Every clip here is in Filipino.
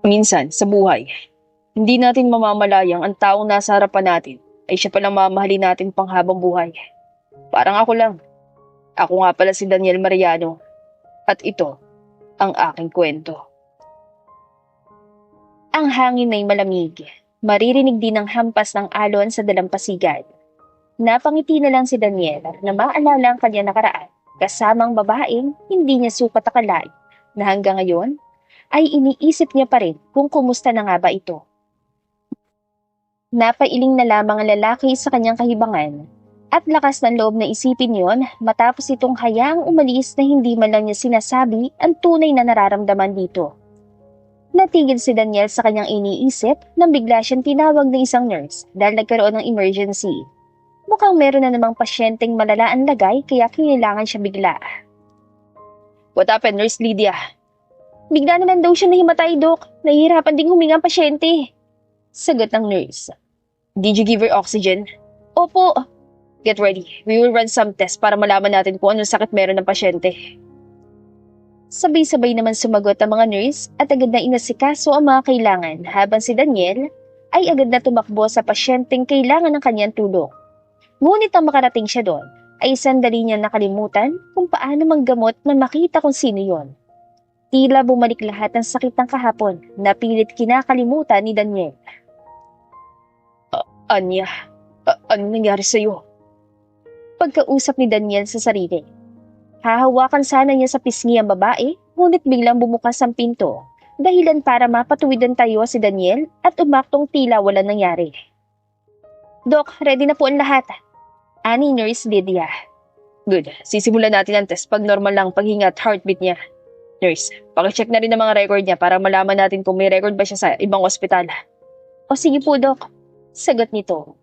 Minsan, sa buhay, hindi natin mamamalayang ang taong nasa harapan natin ay siya palang mamahalin natin panghabang buhay. Parang ako lang. Ako nga pala si Daniel Mariano at ito ang aking kwento. Ang hangin ay malamig. Maririnig din ang hampas ng alon sa dalampasigan. Napangiti na lang si Daniel na maalala ang kanya nakaraan kasamang babaeng hindi niya sukat akalain na hanggang ngayon ay iniisip niya pa rin kung kumusta na nga ba ito. Napailing na lamang ang lalaki sa kanyang kahibangan at lakas ng loob na isipin yon matapos itong hayaang umalis na hindi man lang niya sinasabi ang tunay na nararamdaman dito. Natigil si Daniel sa kanyang iniisip nang bigla siyang tinawag ng isang nurse dahil nagkaroon ng emergency. Mukhang meron na namang pasyenteng malala ang lagay kaya kailangan siya bigla. What happened, Nurse Lydia? Bigla naman daw siya nahimatay, Dok. Nahihirapan ding huminga ang pasyente. Sagot ng nurse. Did you give her oxygen? Opo. Get ready. We will run some tests para malaman natin kung anong sakit meron ng pasyente. Sabay-sabay naman sumagot ang mga nurse at agad na inasikaso ang mga kailangan habang si Daniel ay agad na tumakbo sa pasyenteng kailangan ng kanyang tulong. Ngunit ang makarating siya doon ay sandali niya nakalimutan kung paano manggamot na makita kung sino yon. Tila bumalik lahat ng sakit ng kahapon na pilit kinakalimutan ni Daniel. Anya, ano nangyari sa'yo? Pagkausap ni Daniel sa sarili. Hahawakan sana niya sa pisngi ang babae, ngunit biglang bumukas ang pinto, dahilan para mapatuwidan tayo si Daniel at umaktong tila walang nangyari. Dok, ready na po ang lahat. Ani Nurse Lydia. Good, sisimulan natin ang test pag normal lang paghinga at heartbeat niya. Nurse, pakicheck na rin ang mga record niya para malaman natin kung may record ba siya sa ibang ospital. O sige po, Dok. Sagot nito.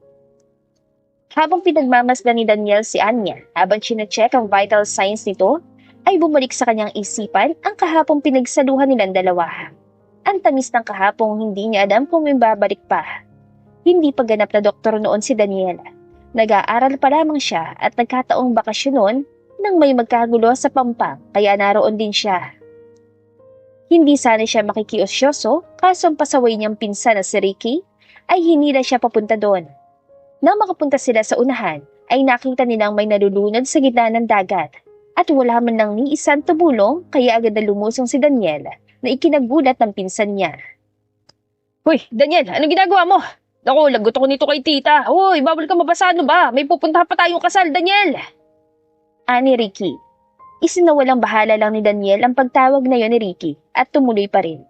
Habang pinagmamasdan ni Daniel si Anya, habang chinecheck ang vital signs nito, ay bumalik sa kanyang isipan ang kahapong pinagsaluhan nilang dalawa. Ang tamis ng kahapong hindi niya alam kung may babalik pa. Hindi pa ganap na doktor noon si Daniel. Nag-aaral pa lamang siya at nagkataong bakasyon noon nang may magkagulo sa Pampang kaya naroon din siya. Hindi sana siya makikiosyoso kaso ang pasaway niyang pinsan na si Ricky ay hinila siya papunta doon. Nang makapunta sila sa unahan, ay nakita nilang may nalulunod sa gitna ng dagat at wala man lang ni isang tumulong kaya agad na lumusong si Daniel na ikinagulat ng pinsan niya. Hoy, Daniel, anong ginagawa mo? Naku, lagot ako nito kay tita. Hoy, bawal ka mabasa, ano ba? May pupunta pa tayong kasal, Daniel! Ani Ricky. Isinawalang bahala lang ni Daniel ang pagtawag na yon ni Ricky at tumuloy pa rin.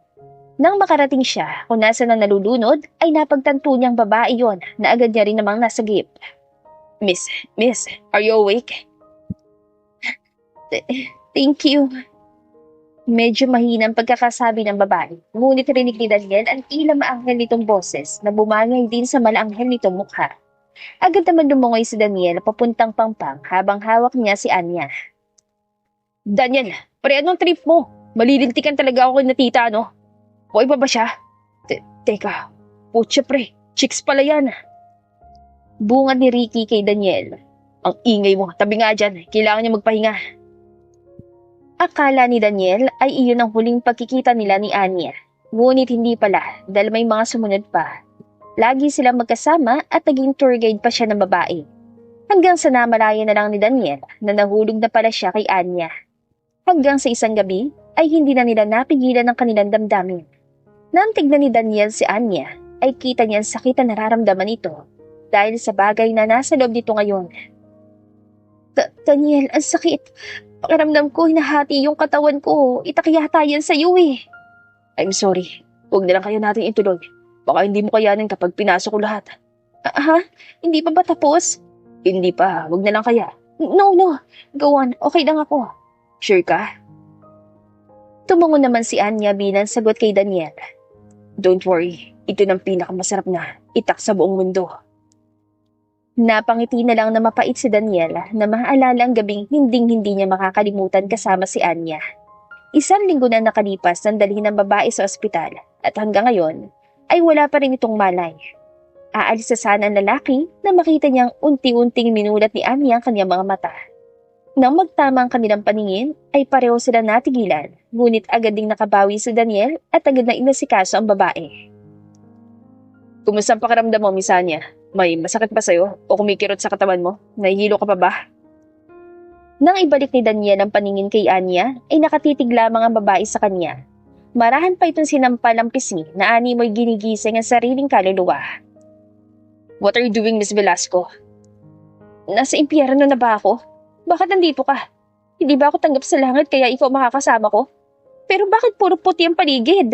Nang makarating siya kung nasa nang nalulunod, ay napagtanto niyang babae yon na agad niya rin namang nasagip. Miss, are you awake? Thank you. Medyo mahinang pagkakasabi ng babae, ngunit rinig ni Daniel ang tila maanghel nitong boses na bumangay din sa malaanghel nitong mukha. Agad naman lumungoy si Daniel papuntang Pampang habang hawak niya si Anya. Daniel, pare anong trip mo? Malilintikan talaga ako kay na tita, no? Okay pa ba siya? Teka, putya pre, chicks pala yan. Bungad ni Ricky kay Daniel. Ang ingay mo, tabi nga dyan, kailangan niya magpahinga. Akala ni Daniel ay iyon ang huling pagkikita nila ni Anya. Ngunit hindi pala dahil may mga sumunod pa. Lagi silang magkasama at naging tour guide pa siya ng babae. Hanggang sa namalayan na lang ni Daniel na nahulog na pala siya kay Anya. Hanggang sa isang gabi ay hindi na nila napigilan ang kanilang damdamin. Nang tignan ni Daniel si Anya ay kita niya ang sakit na nararamdaman nito dahil sa bagay na nasa loob nito ngayon. Daniel, ang sakit. Pakiramdam ko, hinahati yung katawan ko. Itakyata yan sa'yo eh. I'm sorry. Huwag na lang kayo natin ituloy. Baka hindi mo kayanin kapag pinasok ko lahat. Ha? Hindi pa ba tapos? Hindi pa. Huwag na lang kaya. No. Go on. Okay lang ako. Sure ka? Tumango naman si Anya bilang sagot kay Daniel. Don't worry. Ito ng pinakamasarap na itak sa buong mundo. Napangiti na lang na mapait si Daniel na maalala ang gabing hinding-hindi niya makakalimutan kasama si Anya. Isang linggo na nakalipas nang dalhin ng babae sa ospital at hanggang ngayon ay wala pa rin itong malay. Aalis na sana ang lalaki na makita niyang unti-unting minulat ni Anya ang kanyang mga mata. Nang magtama ang kanilang paningin, ay pareho sila natigilan, ngunit agad ding nakabawi si Daniel at agad na inasikaso ang babae. Kumusta ang pakiramdam mo, Miss Anya? May masakit ba sa'yo o kumikirot sa katawan mo? Nahihilo ka pa ba? Nang ibalik ni Daniel ang paningin kay Anya, ay nakatitig lamang ang babae sa kanya. Marahan pa itong sinampal ang pisngi na ani mo'y ginigising ang sariling kaluluwa. What are you doing, Miss Velasco? Nasa impyerno na ba ako? Bakit nandito ka? Hindi ba ako tanggap sa langit kaya ikaw makakasama ko? Pero bakit puro puti ang paligid?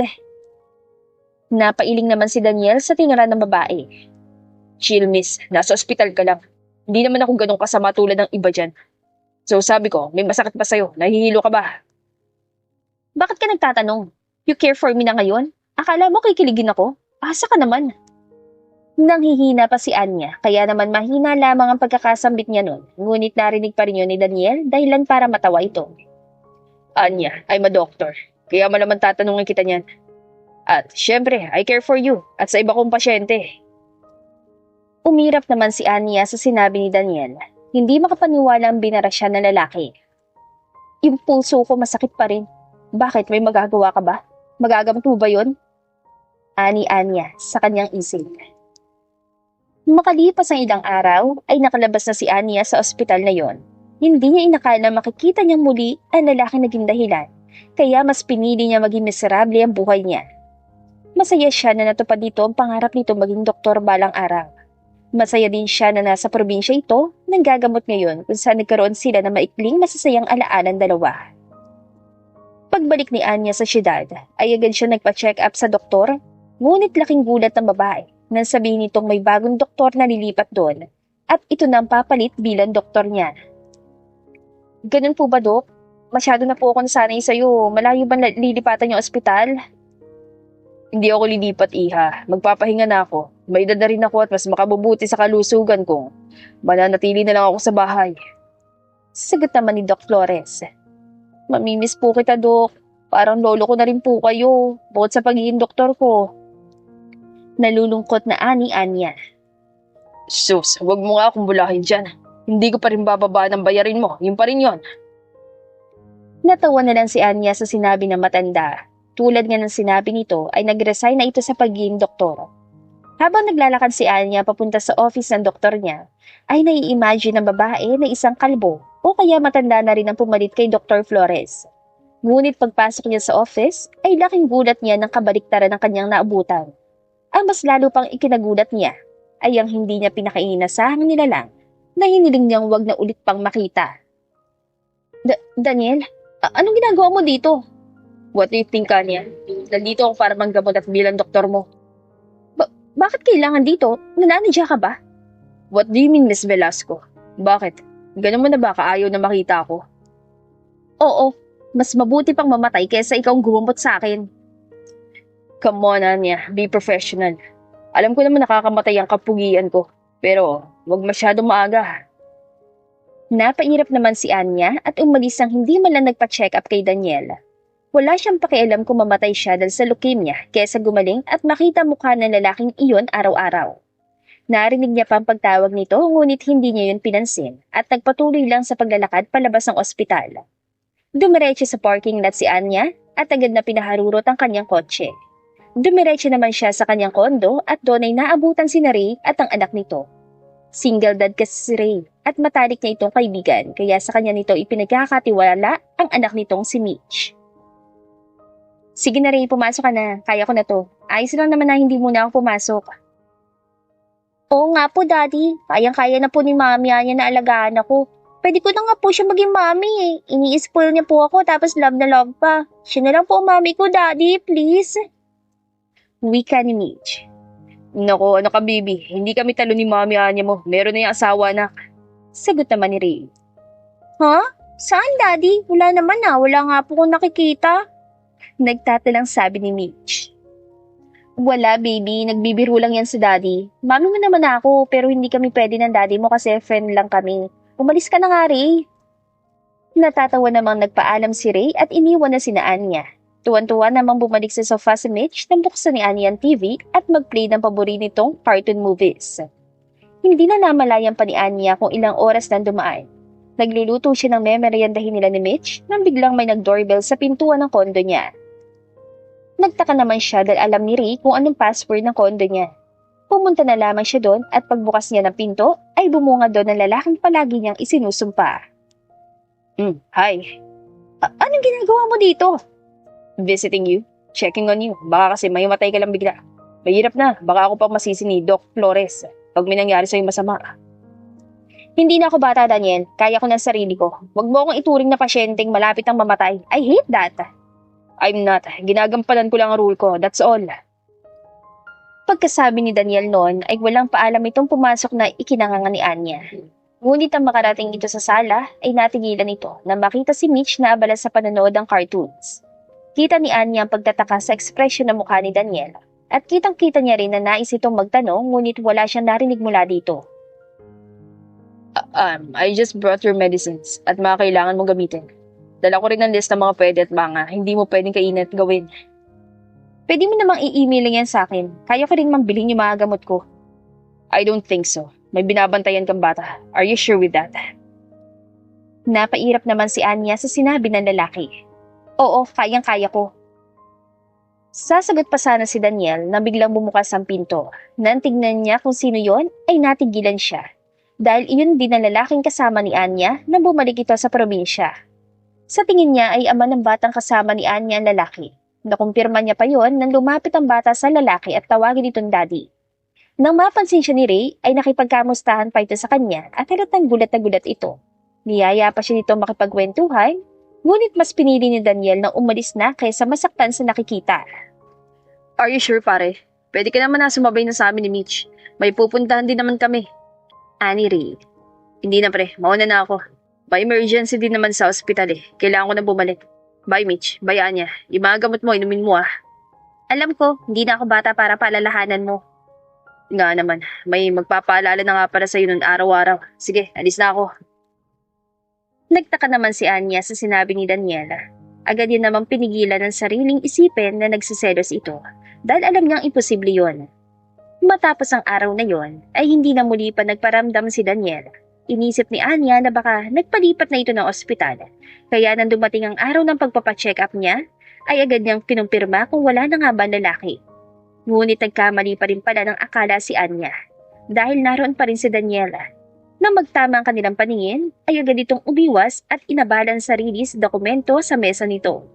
Napailing naman si Daniel sa tingala ng babae. Chill, miss. Nasa ospital ka lang. Hindi naman ako ganun kasama tulad ng iba dyan. So sabi ko, may masakit ba sa'yo? Nahihilo ka ba? Bakit ka nagtatanong? You care for me na ngayon? Akala mo kikiligin ako? Asa ka naman? Nanghihina pa si Anya, kaya naman mahina lamang ang pagkakasambit niya nun. Ngunit narinig pa rin yun ni Daniel dahilan para matawa ito. Anya, I'm a doctor. Kaya malaman tatanungin kita niyan. At syempre, I care for you at sa iba kong pasyente. Umirap naman si Anya sa sinabi ni Daniel. Hindi makapaniwala ang binara siya ng lalaki. Yung puso ko masakit pa rin. Bakit? May magagawa ka ba? Magagamot mo ba yun? Ani Anya sa kanyang isip. Makalipas ang ilang araw, ay nakalabas na si Anya sa ospital na yon. Hindi niya inakala makikita niyang muli ang lalaki naging dahilan. Kaya mas pinili niya maging miserable ang buhay niya. Masaya siya na natupad dito ang pangarap nito maging doktor balang araw. Masaya din siya na nasa probinsya ito nang gagamot ngayon kung saan nagkaroon sila ng maikling masasayang alaanan dalawa. Pagbalik ni Anya sa syudad, ay agad siya nagpa-check up sa doktor, ngunit laking gulat ng babae nang sabihin nitong may bagong doktor na lilipat doon at ito na ang papalit bilang doktor niya. Ganun po ba, Dok? Masyado na po akong sanay sa'yo. Malayo ba lilipatan yung ospital? Hindi ako lilipat, Iha. Magpapahinga na ako. May edad na rin ako at mas makabubuti sa kalusugan kung mananatili na lang ako sa bahay. Sagot naman ni Doc Flores. Mamimiss po kita, Dok. Parang lolo ko na rin po kayo, bukod sa pagiging doktor ko. Nalulungkot na ani Anya. Sus, huwag mo nga akong bulahin dyan. Hindi ko pa rin bababa ng bayarin mo. Yun pa rin yun. Natawa na lang si Anya sa sinabi ng matanda. Tulad nga ng sinabi nito ay nag-resign na ito sa pagiging doktor. Habang naglalakad si Anya papunta sa office ng doktor niya, ay nai-imagine ng babae na isang kalbo o kaya matanda na rin ang pumalit kay Dr. Flores. Ngunit pagpasok niya sa office ay laking gulat niya ng kabaliktaran ng kanyang naabutan. Ang mas lalo pang ikinagulat niya ay ang hindi niya pinakainasahang nilalang na hiniling niyang wag na ulit pang makita. Daniel, anong ginagawa mo dito? What do you think, Anya? Nandito ako para manggamot at bilang doktor mo. Bakit kailangan dito? Nananadya ka ba? What do you mean, Miss Velasco? Bakit? Ganun mo na ba kaayaw na makita ako? Oo, mas mabuti pang mamatay kaysa ikaw gumamot sa akin. Come on, Anya. Be professional. Alam ko naman nakakamatay ang kapugian ko. Pero, wag masyadong maaga. Napairap naman si Anya at umalis ang hindi man lang nagpa-check up kay Daniel. Wala siyang pakialam kung mamatay siya dahil sa leukemia kaysa gumaling at makita mukha ng lalaking iyon araw-araw. Narinig niya pa ang pagtawag nito ngunit hindi niya yun pinansin at nagpatuloy lang sa paglalakad palabas ng ospital. Dumiretso sa parking lot si Anya at agad na pinaharurot ang kanyang kotse. Dumiretso naman siya sa kanyang kondo at doon ay naabutan si Ray at ang anak nito. Single dad kasi si Ray at matalik niya itong kaibigan kaya sa kanya nito ipinagkakatiwala ang anak nitong si Mitch. Sige na Ray, pumasok ka na. Kaya ko na to. Ayos lang naman na hindi muna ako pumasok. Oo nga po, Daddy. Kayang-kaya na po ni Mami Anya na alagaan ako. Pwede ko na nga po siya maging Mami eh. Ini-spoil niya po ako tapos love na love pa. Siya na lang po Mami ko, Daddy, please. Wika ni Mitch. Nako, ano ka, baby? Hindi kami talo ni Mami Anya mo. Meron na yung asawa, anak. Sagot naman ni Ray. Ha? Saan, Daddy? Wala naman na. Wala nga po kong nakikita. Nagtatalang sabi ni Mitch. Wala, baby. Nagbibiro lang yan si Daddy. Mami mo naman ako, pero hindi kami pwede ng Daddy mo kasi friend lang kami. Umalis ka na nga, Ray. Natatawa namang nagpaalam si Ray at iniwan na sina Anya. Tuwan-tuwa namang bumalik sa sofa si Mitch nang buksan ni Anya ang TV at mag-play ng paboritong cartoon movies. Hindi na namalayan pa ni Anya kung ilang oras nang dumaan. Nagluluto siya ng memeryendahin nila ni Mitch nang biglang may nag-doorbell sa pintuan ng kondo niya. Nagtaka naman siya dahil alam ni Ray kung anong password ng kondo niya. Pumunta na lamang siya doon at pagbukas niya ng pinto ay bumunga doon ng lalaking palagi niyang isinusumpa. Hi. Anong ginagawa mo dito? Visiting you. Checking on you. Baka kasi may matay ka lang bigla. Mahirap na. Baka ako pa masisi ni Doc Flores pag may nangyari sa'yo masama. Hindi na ako bata, Daniel. Kaya ko ng sarili ko. Huwag mo akong ituring na pasyenteng malapit ang mamatay. I hate that. I'm not. Ginagampanan ko lang ang rule ko. That's all. Pagkasabi ni Daniel noon ay walang paalam itong pumasok na ikinanganga ni Anya. Ngunit ang makarating ito sa sala ay natigilan ito na makita si Mitch na abala sa panonood ng cartoons. Kita ni Anya ang pagtataka sa ekspresyon ng mukha ni Daniel at kitang-kita niya rin na nais itong magtanong ngunit wala siyang narinig mula dito. I just brought your medicines at mga kailangan mong gamitin. Dala ko rin ang list ng mga pwede at mga hindi mo pwedeng kainin at gawin. Pwede mo namang i-email lang yan sa akin. Kaya ko rin mambilhin yung mga gamot ko. I don't think so. May binabantayan kang bata. Are you sure with that? Napairap naman si Anya sa sinabi ng lalaki. Oo, kayang-kaya ko. Sasagot pa sana si Daniel na biglang bumukas ang pinto. Nang tignan niya kung sino yon ay natigilan siya. Dahil iyon din ang lalaking kasama ni Anya nang bumalik ito sa probinsya. Sa tingin niya ay ama ng batang kasama ni Anya ang lalaki. Nakumpirma niya pa yon nang lumapit ang bata sa lalaki at tawagin itong daddy. Nang mapansin siya ni Ray ay nakipagkamustahan pa ito sa kanya at halatang gulat na gulat ito. Niyaya pa siya nito makipagkwentuhan, ngunit mas pinili ni Daniel na umalis na kaysa masaktan sa nakikita. Are you sure, pare? Pwede ka naman na sumabay na sa amin ni Mitch. May pupuntahan din naman kami. Ani Ray. Hindi na pre, mauna na ako. May emergency din naman sa ospital eh. Kailangan ko na bumalik. Bye Mitch, bye Anya. Yung mga gamot mo, inumin mo ah. Alam ko, hindi na ako bata para paalalahanan mo. Nga naman, may magpapaalala na nga para sa'yo nun araw-araw. Sige, alis na ako. Nagtaka naman si Anya sa sinabi ni Daniela. Agad yun namang pinigilan ng sariling isipin na nagsiselos ito dahil alam niyang imposible yon. Matapos ang araw na yon ay hindi na muli pa nagparamdam si Daniel. Inisip ni Anya na baka nagpalipat na ito ng ospital. Kaya nang dumating ang araw ng pagpapacheck up niya, ay agad niyang kinumpirma kung wala na nga ba lalaki. Ngunit nagkamali pa rin pala ng akala si Anya. Dahil naroon pa rin si Daniela. Nang magtama ang kanilang paningin, ay agad itong umiwas at inabalan sarili sa dokumento sa mesa nito.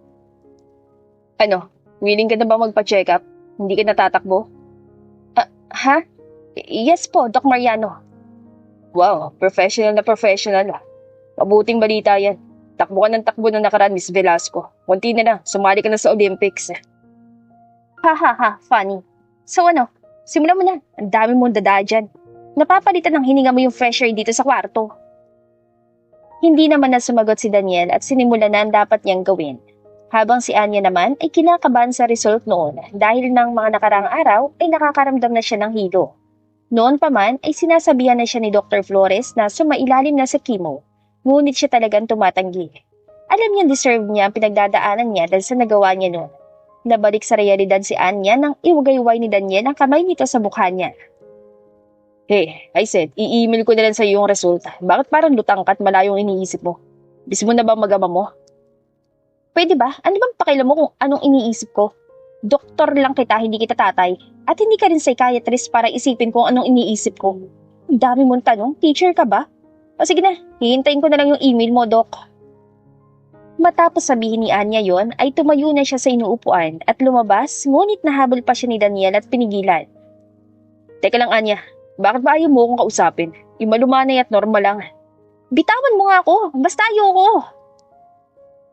Ano? Willing ka na ba magpa-check up? Hindi ka natatakbo? Ha? Yes po, Doc Mariano. Wow, professional na professional ah. Mabuting balita yan. Takbo ka ng takbo na nakaraan, Miss Velasco. Kunti na lang, sumali ka na sa Olympics. Ha, funny. So ano, simulan mo na. Ang dami mong dada dyan. Napapalitan ng hininga mo yung fresh air dito sa kwarto. Hindi naman na sumagot si Daniel at sinimulan na ang dapat niyang gawin. Habang si Anya naman ay kinakabahan sa result noon dahil ng mga nakaraang araw ay nakakaramdam na siya ng hilo. Noon pa man ay sinasabihan na siya ni Dr. Flores na sumailalim na sa chemo, ngunit siya talagang tumatanggi. Alam niya deserve niya ang pinagdadaanan niya dahil sa nagawa niya noon. Nabalik sa realidad si Anya nang iwagayway ni Daniel ang kamay nito sa mukha niya. Hey, I said, i-email ko na lang sa iyo yung resulta. Bakit parang lutang ka at malayong iniisip mo? Bis mo na ba magama mo? Pwede ba? Ano bang pakialam mo kung anong iniisip ko? Doktor lang kita, hindi kita tatay. At hindi ka rin psychiatrist para isipin kung anong iniisip ko. Ang dami mong tanong, teacher ka ba? O sige na, hihintayin ko na lang yung email mo, Doc. Matapos sabihin ni Anya yon, ay tumayo na siya sa inuupuan at lumabas, ngunit nahabol pa siya ni Daniel at pinigilan. Teka lang Anya, bakit ba ayaw mo akong kausapin? Yung malumanay at normal lang. Bitawan mo nga ako, basta ayoko.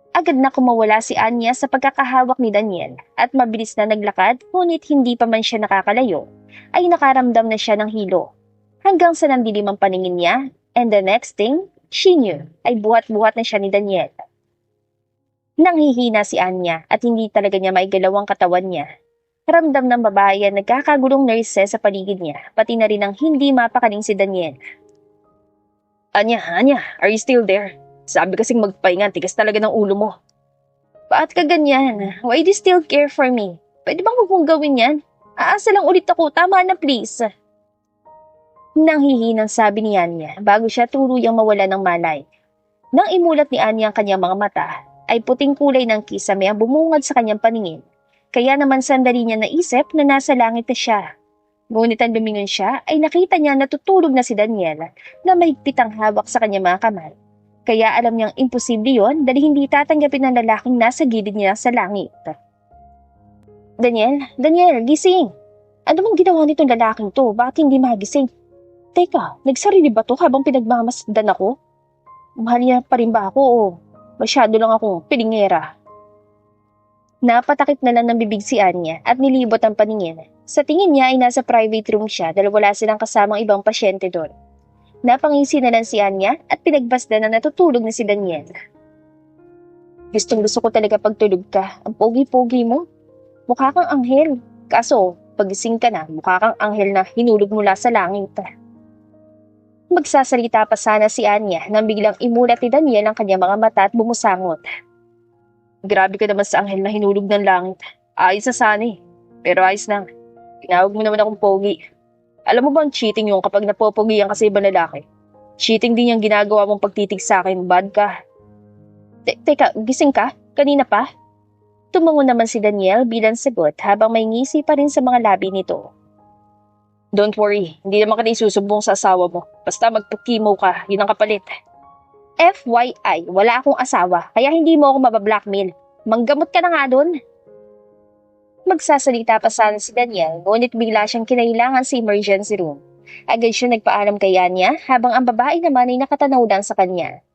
Agad na kumawala si Anya sa pagkakahawak ni Daniel at mabilis na naglakad ngunit hindi pa man siya nakakalayo ay nakaramdam na siya ng hilo. Hanggang sa nandilim ang paningin niya and the next thing, she knew ay buhat-buhat na siya ni Daniel. Nanghihina si Anya at hindi talaga niya maigalaw ang katawan niya. Ramdam ng babae ang nagkakagulong nurses sa paligid niya pati na rin ang hindi mapakaling si Daniel. Anya, are you still there? Sabi kasing magpahinga, tigas talaga ng ulo mo. Bakit ka ganyan? Why do you still care for me? Pwede bang huwag mong gawin yan? Aasa lang ulit ako, tama na please. Nanghihinang sabi ni Anya bago siya tuluyang mawala ng malay. Nang imulat ni Anya ang kanyang mga mata, ay puting kulay ng kisame ang bumungad sa kanyang paningin. Kaya naman sandali niya naisip na nasa langit na siya. Ngunit ang lumingon siya ay nakita niya na tutulog na si Daniel na mahigpit ang hawak sa kanyang mga kamay. Kaya alam niyang imposible yon dahil hindi tatanggapin ng lalaking nasa gilid niya sa langit. Daniel, gising! Ano bang ginawa nitong lalaking to? Bakit hindi magising? Teka, nagsarili ba to habang pinagmamasdan ako? Mahal niya pa rin ba ako o masyado lang akong pilingera? Napatakip na lang ng bibig si Anya at nilibot ang paningin. Sa tingin niya ay nasa private room siya dahil wala silang kasamang ibang pasyente doon. Napangisi na lang si Anya at pinagbasdan na natutulog na si Daniel. Gustong gusto ko talaga pagtulog ka. Ang pogi-pogi mo. Mukha kang anghel. Kaso, pagising ka na, mukha kang anghel na hinulog mula sa langit. Magsasalita pa sana si Anya nang biglang imulat ni Daniel ang kanyang mga mata at bumusangot. Grabe ka naman sa anghel na hinulog ng langit. Ayos na sana eh. Pero ayos lang. Tinawag mo naman akong pogi. Alam mo bang cheating yung kapag napopogihan ka sa ibang lalaki? Cheating din yung ginagawa mong pagtitig sa akin. Bad ka. Teka, gising ka? Kanina pa? Tumango naman si Daniel bilang sagot habang may ngisi pa rin sa mga labi nito. Don't worry, hindi naman ka isusumbong sa asawa mo. Basta magpakimo ka, yun ang kapalit. FYI, wala akong asawa, kaya hindi mo ako mabablackmail. Manggamot ka na nga doon. Magsasalita pa sana si Daniel, ngunit bigla siyang kinailangan sa emergency room. Agad siya nagpaalam kay Anya, habang ang babae naman ay nakatanaw lang sa kanya.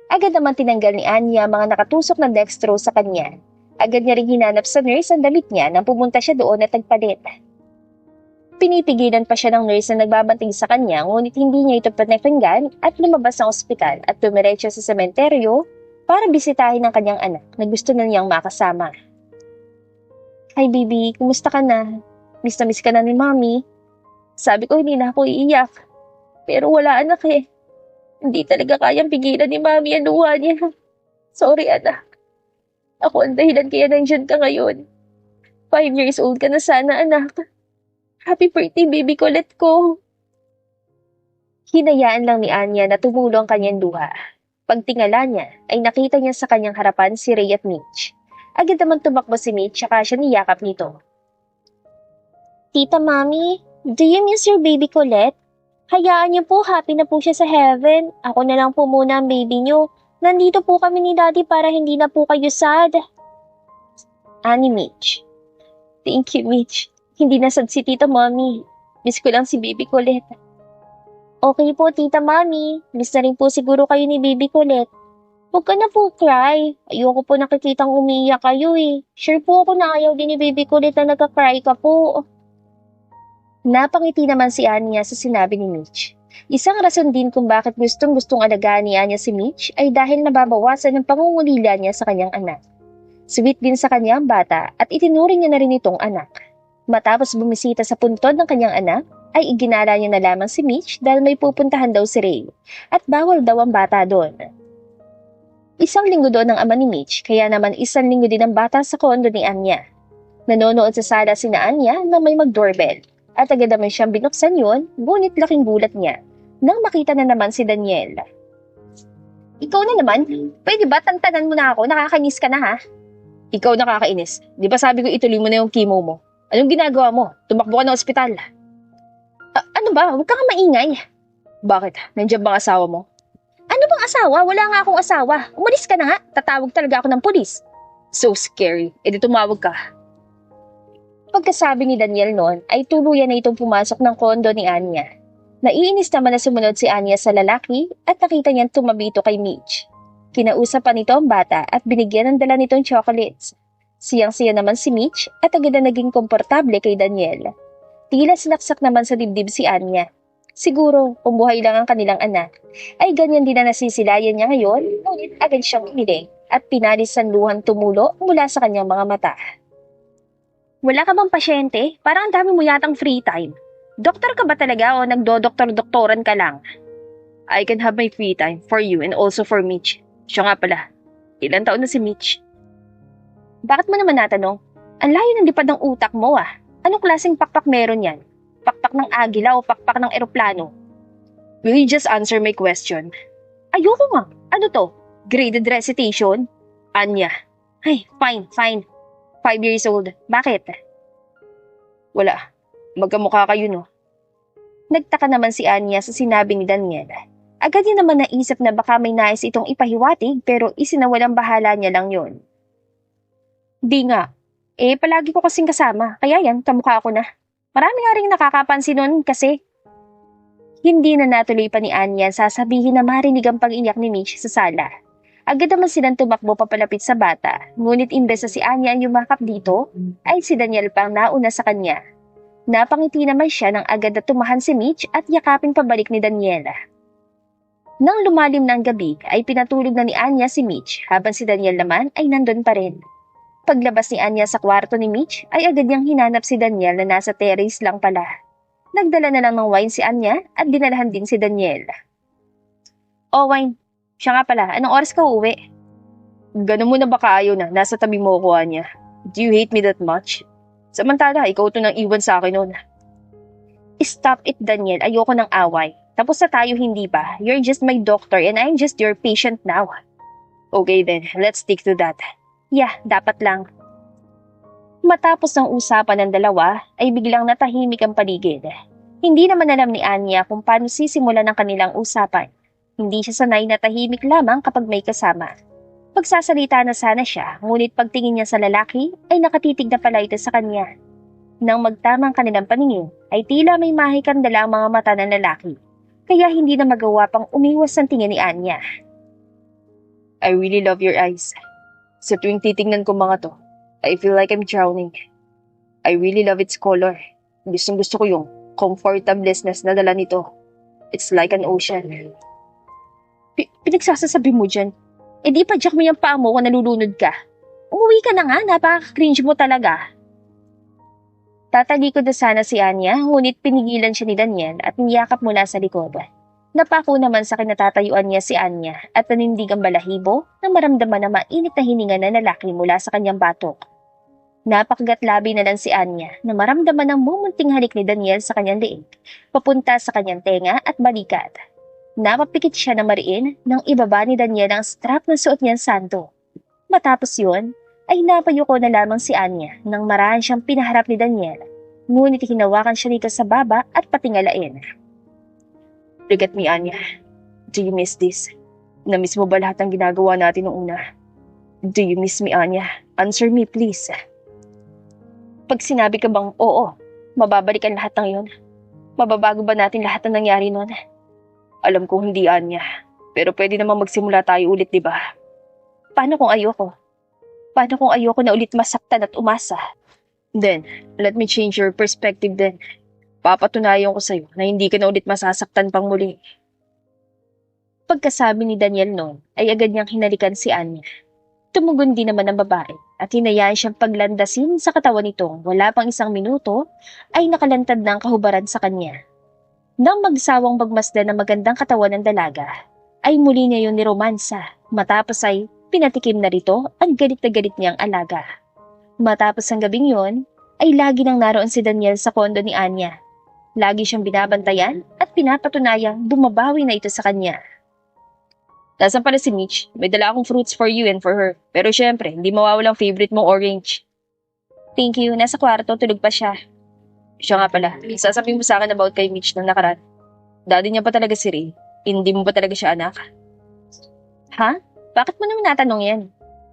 Agad naman tinanggal ni Anya ang mga nakatusok na dextrose sa kanya. Agad niya rin hinanap sa nurse ang damit niya nang pumunta siya doon at nagpalit. Pinipigilan pa siya ng nurse na nagbabanting sa kanya, ngunit hindi niya ito pinakinggan at lumabas ng ospital at tumiretso sa sementeryo para bisitahin ang kanyang anak na gusto na niyang makasama. Hi baby, kumusta ka na? Miss na miss ka na ni Mommy. Sabi ko hindi na ako iiyak. Pero wala anak eh. Hindi talaga kayang pigilan ni Mommy ang luha niya. Sorry anak. Ako ang dahilan kaya nandiyan ka ngayon. 5 years old ka na sana anak. Happy birthday, baby kulit ko. Hinayaan lang ni Anya na tumulo ang kanyang luha. Pagtingala niya, ay nakita niya sa kanyang harapan si Ray at Mitch. Agad naman tumakbo si Mitch, saka siya niyakap nito. Tita Mami, do you miss your baby Colette? Hayaan niyo po, happy na po siya sa heaven. Ako na lang po muna ang baby niyo. Nandito po kami ni Daddy para hindi na po kayo sad. Ani Mitch. Thank you, Mitch. Hindi na sad si Tita Mommy. Miss ko lang si Baby Colette. Okay po, Tita Mommy. Miss na rin po siguro kayo ni Baby Colette. Huwag ka na po cry. Ayoko po nakikitang umiiyak kayo eh. Sure po ako na ayaw din ni Baby Colette na nagka-cry ka po. Napangiti naman si Anya sa sinabi ni Mitch. Isang rason din kung bakit gustong-gustong alagaan ni Anya si Mitch ay dahil nababawasan ng pangungulila niya sa kanyang anak. Sweet din sa kanyang bata at itinuring niya na rin itong anak. Matapos bumisita sa puntod ng kanyang anak, ay iginala niya na lamang si Mitch dahil may pupuntahan daw si Ray at bawal daw ang bata doon. Isang linggo doon ang ama ni Mitch, kaya naman isang linggo din ang bata sa kondo ni Anya. Nanonood sa sala sina Anya na may mag-doorbell at agad naman siyang binuksan yun, ngunit laking gulat niya nang makita na naman si Daniel. Ikaw na naman, pwede ba tantanan mo na ako, nakakainis ka na ha? Ikaw nakakainis, di ba sabi ko ituloy mo na yung chemo mo? Anong ginagawa mo? Tumakbo ka ng ospital. Ano ba? Huwag ka nga maingay. Bakit? Nandiyan bang asawa mo? Ano bang asawa? Wala nga akong asawa. Umalis ka na nga. Tatawag talaga ako ng pulis. So scary. E di tumawag ka. Pagkasabi ni Daniel noon, ay tuluyan na itong pumasok ng kondo ni Anya. Naiinis naman na sumunod si Anya sa lalaki at nakita niyang tumabito kay Mitch. Kinausap pa nito ang bata at binigyan ng dala nitong chocolates. Siyang-siya naman si Mitch at agad na naging komportable kay Daniel. Tila sinaksak naman sa dibdib si Anya. Siguro, kung buhay lang ang kanilang anak, ay ganyan din na nasisilayan niya ngayon, ngunit agad siyang umiling at pinalis ang luhang tumulo mula sa kanyang mga mata. Wala ka bang pasyente? Parang ang dami mo yatang free time. Doktor ka ba talaga o nagdodoktor-doktoran ka lang? I can have my free time for you and also for Mitch. Siya nga pala, ilang taon na si Mitch? Bakit mo naman natanong? Ang layo ng lipad ng utak mo ah. Anong klaseng pakpak meron yan? Pakpak ng agila o pakpak ng eroplano? Will you just answer my question? Ayoko nga. Ano to? Graded recitation? Anya. Ay, fine. 5 years old. Bakit? Wala. Magkamukha kayo, no? Nagtaka naman si Anya sa sinabi ni Daniel. Agad niya naman naisip na baka may nais itong ipahiwatig pero isinawalang bahala niya lang yon. Di nga. Palagi ko kasing kasama. Kaya yan, kamukha ko na. Marami nga rin nakakapansin nun kasi. Hindi na natuloy pa ni Anya sasabihin na marinig ang pag-iyak ni Mitch sa sala. Agad naman silang tumakbo papalapit sa bata. Ngunit imbes na si Anya ang yumakap dito, ay si Daniel pang nauna sa kanya. Napangiti naman siya nang agad na tumahan si Mitch at yakapin pabalik ni Daniela. Nang lumalim na ang gabi ay pinatulog na ni Anya si Mitch habang si Daniel naman ay nandun pa rin. Paglabas ni Anya sa kwarto ni Mitch ay agad niyang hinanap si Daniel na nasa terrace lang pala. Nagdala na lang ng wine si Anya at dinalahan din si Daniel. Oh, wine. Siya nga pala, anong oras ka uuwi? Ganun mo na ba kaayaw na nasa tabi mo ko, Anya? Do you hate me that much? Samantala, ikaw to nang iwan sa akin noon. Stop it, Daniel. Ayoko ng away. Tapos na tayo, hindi ba? You're just my doctor and I'm just your patient now. Okay then, let's stick to that. Yeah, dapat lang. Matapos ng usapan ng dalawa, ay biglang natahimik ang paligid. Hindi naman alam ni Anya kung paano sisimulan ang kanilang usapan. Hindi siya sanay na tahimik lamang kapag may kasama. Pagsasalita na sana siya, ngunit pagtingin niya sa lalaki, ay nakatitig na pala ito sa kanya. Nang magtamang kanilang paningin, ay tila may mahikandala ang mga mata ng lalaki. Kaya hindi na magawa pang umiwas ang tingin ni Anya. I really love your eyes. Sa tuwing titingnan ko mga to, I feel like I'm drowning. I really love its color. Gustong-gusto ko yung comfortableness na dala nito. It's like an ocean. Pinagsasasabi mo dyan? Di pa jack mo yung paa mo kung nalulunod ka. Umuwi ka na nga, napaka-cringe mo talaga. Tatalikod na sana si Anya, ngunit pinigilan siya ni Daniel at niyakap mula sa likod. Napako naman sa kinatatayuan niya si Anya at nanindig ang balahibo na maramdaman na mainit na hininga na lalaki mula sa kanyang batok. Napakagatlabi na lang si Anya na maramdaman ang mumunting halik ni Daniel sa kanyang leeg, papunta sa kanyang tenga at balikat. Napapikit siya na mariin nang ibaba ni Daniel ang strap na suot niyang santo. Matapos yun, ay napayuko na lamang si Anya nang marahan siyang pinaharap ni Daniel, ngunit hinawakan siya nito sa baba at patingalain. Look at me, Anya. Do you miss this? Na-miss mo ba lahat ng ginagawa natin noong una? Do you miss me, Anya? Answer me, please. Pag sinabi ka bang oo, mababalikan lahat ng yun? Mababago ba natin lahat ng nangyari noon? Alam ko hindi, Anya. Pero pwede naman magsimula tayo ulit, di ba? Paano kung ayoko? Paano kung ayoko na ulit masaktan at umasa? Then, let me change your perspective then. Papatunayan ko sa'yo na hindi ka na ulit masasaktan pang muli. Pagkasabi ni Daniel noon, ay agad niyang hinalikan si Anya. Tumugon din naman ang babae at hinayaan siyang paglandasin sa katawan nito. Wala pang 1 minuto, ay nakalantad na ang kahubaran sa kanya. Nang magsawang magmasdan ng magandang katawan ng dalaga, ay muli niya yun niromansa. Matapos ay pinatikim na rito ang galit na galit niyang alaga. Matapos ang gabing yon, ay lagi nang naroon si Daniel sa kondo ni Anya. Lagi siyang binabantayan at pinapatunayang bumabawi na ito sa kanya. Nasaan pala si Mitch? May dala akong fruits for you and for her. Pero syempre, hindi mawawalang favorite mong orange. Thank you, nasa kwarto, tulog pa siya. Siya nga pala, sasabihin mo sa akin about kay Mitch nung nakaraan. Daddy niya pa talaga si Ray. Hindi mo pa talaga siya anak. Ha? Bakit mo naman natanong yan?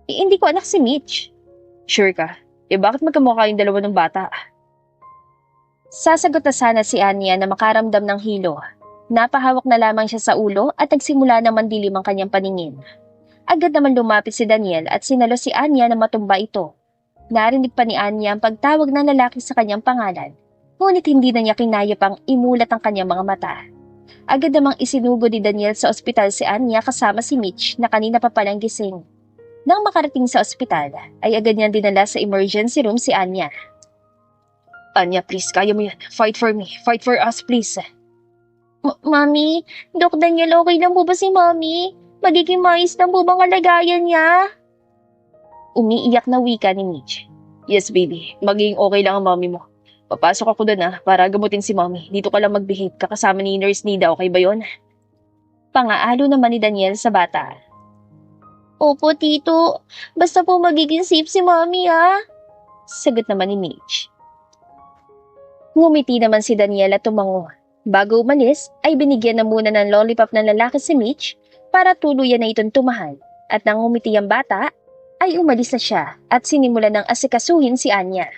Hindi ko anak si Mitch. Sure ka? Bakit magkamukha yung dalawa ng bata? Sasagot na sana si Anya na makaramdam ng hilo. Napahawak na lamang siya sa ulo at nagsimula na mandilim ang kanyang paningin. Agad naman lumapit si Daniel at sinalo si Anya na matumba ito. Narinig pa ni Anya ang pagtawag ng lalaki sa kanyang pangalan. Ngunit hindi na niya kinaya pang imulat ang kanyang mga mata. Agad namang isinugo ni Daniel sa ospital si Anya kasama si Mitch na kanina pa palang gising. Nang makarating sa ospital, ay agad niyang dinala sa emergency room si Anya. Anya, please, kaya mo yan. Fight for me. Fight for us, please. Mami, Doc Daniel, okay lang po ba si Mami? Magiging mais lang po bang kalagayan niya? Umiiyak na wika ni Mitch. Yes, baby. Magiging okay lang ang mami mo. Papasok ako doon para gamutin si Mommy. Dito ka lang mag-behave, kakasama ni Nurse Nida, okay ba yun? Pangaalo naman ni Daniel sa bata. Opo, Tito. Basta po magiging safe si Mommy, ha? Sagot naman ni Mitch. Ngumiti naman si Daniel at tumango. Bago umalis, ay binigyan na muna ng lollipop ng lalaki si Mitch para tuluyan na itong tumahan. At nang ngumiti ang bata, ay umalis na siya at sinimulan ng asikasuhin si Anya.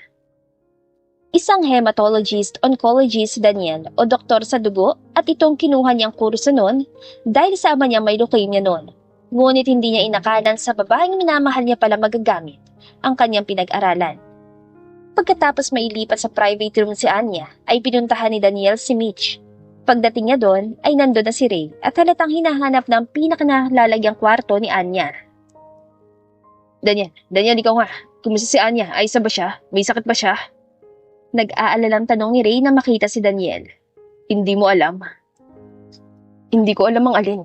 Isang hematologist, oncologist si Daniel o doktor sa dugo at itong kinuha niyang kurso noon dahil sa ama niya may leukemia noon. Ngunit hindi niya inakalan sa babaeng minamahal niya pala magagamit ang kanyang pinag-aralan. Pagkatapos mailipat sa private room si Anya, ay pinuntahan ni Daniel si Mitch. Pagdating niya doon, ay nandun na si Ray at halatang hinahanap ng pinakanalalagyang kwarto ni Anya. Daniel, ikaw nga. Kumusta si Anya? Ayos na ba siya? May sakit ba siya? Nag-aalalang tanong ni Ray na makita si Daniel. Hindi mo alam? Hindi ko alam ang alin.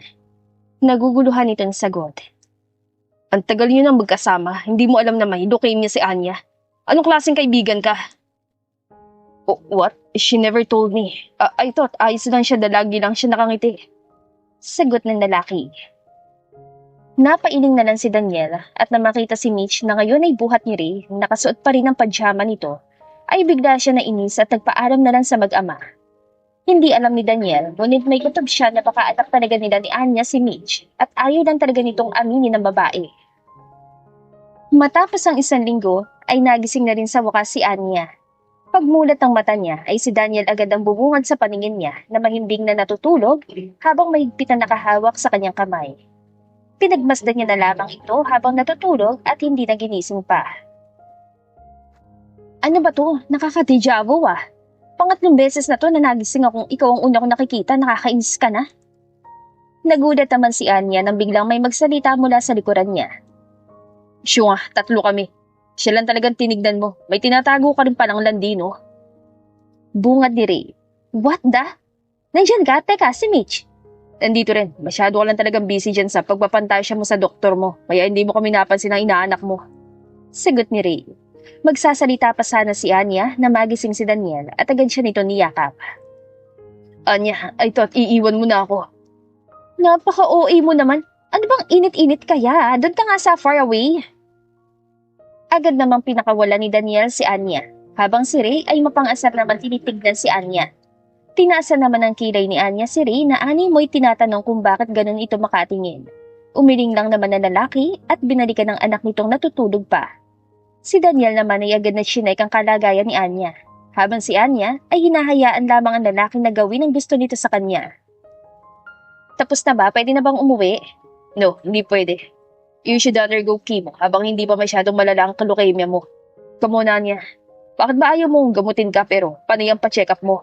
Naguguluhan itong sagot. Ang tagal niyo nang magkasama, hindi mo alam na may leukemia si Anya. Anong klaseng kaibigan ka? Oh, what? She never told me. I thought ayos lang siya, lagi lang siya nakangiti. Sagot ng lalaki. Napailing na lang si Daniel at na makita si Mitch na ngayon ay buhat ni Ray, nakasuot pa rin ang pajama nito, ay bigla siya nainis at nagpaalam na lang sa mag-ama. Hindi alam ni Daniel, ngunit may kutob siya na pakaanak talaga nila ni Anya si Mitch at ayaw lang talaga nitong aminin ng babae. Matapos ang isang linggo, ay nagising na rin sa wakas si Anya. Pagmulat ng mata niya ay si Daniel agad ang bubungad sa paningin niya na mahimbing na natutulog habang mahigpit na nakahawak sa kanyang kamay. Pinagmasdan niya na lamang ito habang natutulog at hindi na ginising pa. Ano ba to? Nakaka-deja vu ah. Pangatlong beses na to na nagising akong ikaw ang una kong nakikita, nakakainis ka na. Nagulat naman si Anya nang biglang may magsalita mula sa likuran niya. Siya nga, 3 kami. Siya lang talagang tinignan mo. May tinatago ka rin palang landi, no? Bungad ni Ray. What the? Nandiyan ka? Teka, si Mitch. Nandito rin. Masyado ka lang talagang busy dyan sa pagpapantasya mo sa doktor mo. Kaya hindi mo kami napansin ang inaanak mo. Sagot ni Ray. Magsasalita pa sana si Anya na magising si Daniel at agad siya nito niyakap. Anya, I thought iiwan mo na ako. Napaka-OA mo naman. Ano bang init-init kaya? Doon ka nga sa far away. Agad namang pinakawala ni Daniel si Anya, habang si Ray ay mapang-asar naman tinitignan si Anya. Tinasa naman ang kilay ni Anya si Ray na animoy tinatanong kung bakit ganun ito makatingin. Umiling lang naman ang lalaki at binalikan ng anak nitong natutulog pa. Si Daniel naman ay agad na chinek ang kalagayan ni Anya, habang si Anya ay hinahayaan lamang ang lalaki na gawin ang gusto nito sa kanya. Tapos na ba? Pwede na bang umuwi? No, hindi pwede. You should undergo chemo habang hindi pa masyadong malala ang leukemia mo. Kamuna niya. Bakit ba ayaw mong gamutin ka pero paano yung pa-check up mo?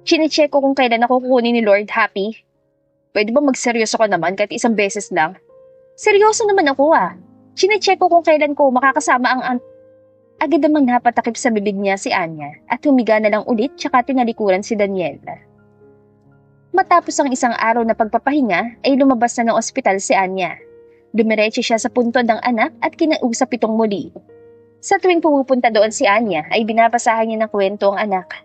Chine-check ko kung kailan ako kukunin ni Lord Happy. Pwede ba magseryoso ka naman kahit isang beses lang? Seryoso naman ako ah. Chine-check ko kung kailan ko makakasama ang Agad namang napatakip sa bibig niya si Anya at humiga na lang ulit tsaka tinalikuran si Daniel. Matapos ang isang araw na pagpapahinga ay lumabas na ng ospital si Anya. Dumiretso siya sa puntod ng anak at kinausap itong muli. Sa tuwing pumupunta doon si Anya ay binabasahan niya ng kwento ang anak.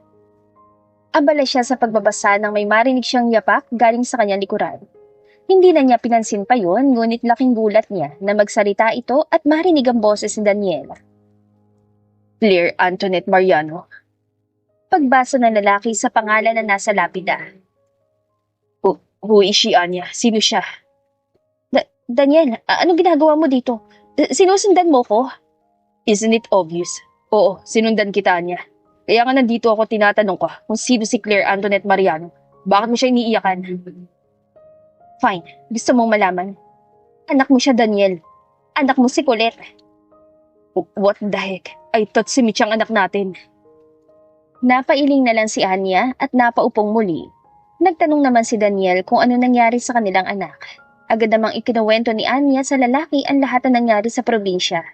Abala siya sa pagbabasa nang may marinig siyang yapak galing sa kanyang likuran. Hindi na niya pinansin pa yon, ngunit laking gulat niya na magsalita ito at marinig ang boses ni Daniel. Claire Antoinette Mariano. Pagbasa ng lalaki sa pangalan na nasa lapida. Who is she, Anya? Sino siya? Daniel, anong ginagawa mo dito? Sinusundan mo ko? Isn't it obvious? Oo, sinundan kita niya. Kaya nga nandito ako tinatanong ko kung sino si Claire Antoinette Mariano. Bakit mo siya iniiyakan? Fine, gusto mong malaman. Anak mo siya, Daniel. Anak mo si Colette. What the heck? I thought si Mitch ang anak natin. Napailing na lang si Anya at napaupong muli. Nagtanong naman si Daniel kung ano nangyari sa kanilang anak. Agad namang ikinuwento ni Anya sa lalaki ang lahat na nangyari sa probinsya.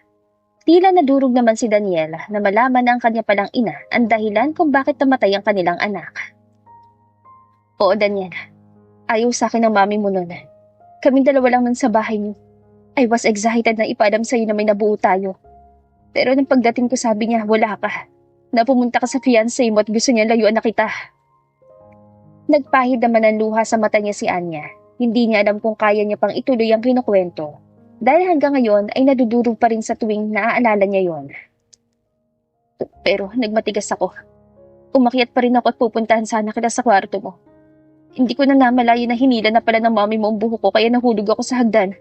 Tila nadurog naman si Daniel na malaman na ang kanya palang ina ang dahilan kung bakit namatay ang kanilang anak. Oo, Daniel. Ayaw sa akin ng mami mo noon. Kaming dalawa lang nun sa bahay niyo. I was excited na ipadam sa'yo na may nabuo tayo. Pero nang pagdating ko sabi niya, wala ka. Na pumunta ka sa fiancé mo at gusto niya layuan na kita. Nagpahid naman ng luha sa mata niya si Anya. Hindi niya alam kung kaya niya pang ituloy ang kinukwento. Dahil hanggang ngayon ay nadudurog pa rin sa tuwing naaalala niya yon. Pero nagmatigas ako. Umakyat pa rin ako at pupuntahan sana kita sa kwarto mo. Hindi ko na namalayan na hinila na pala ng mami mo ang buhok ko kaya nahulog ako sa hagdan.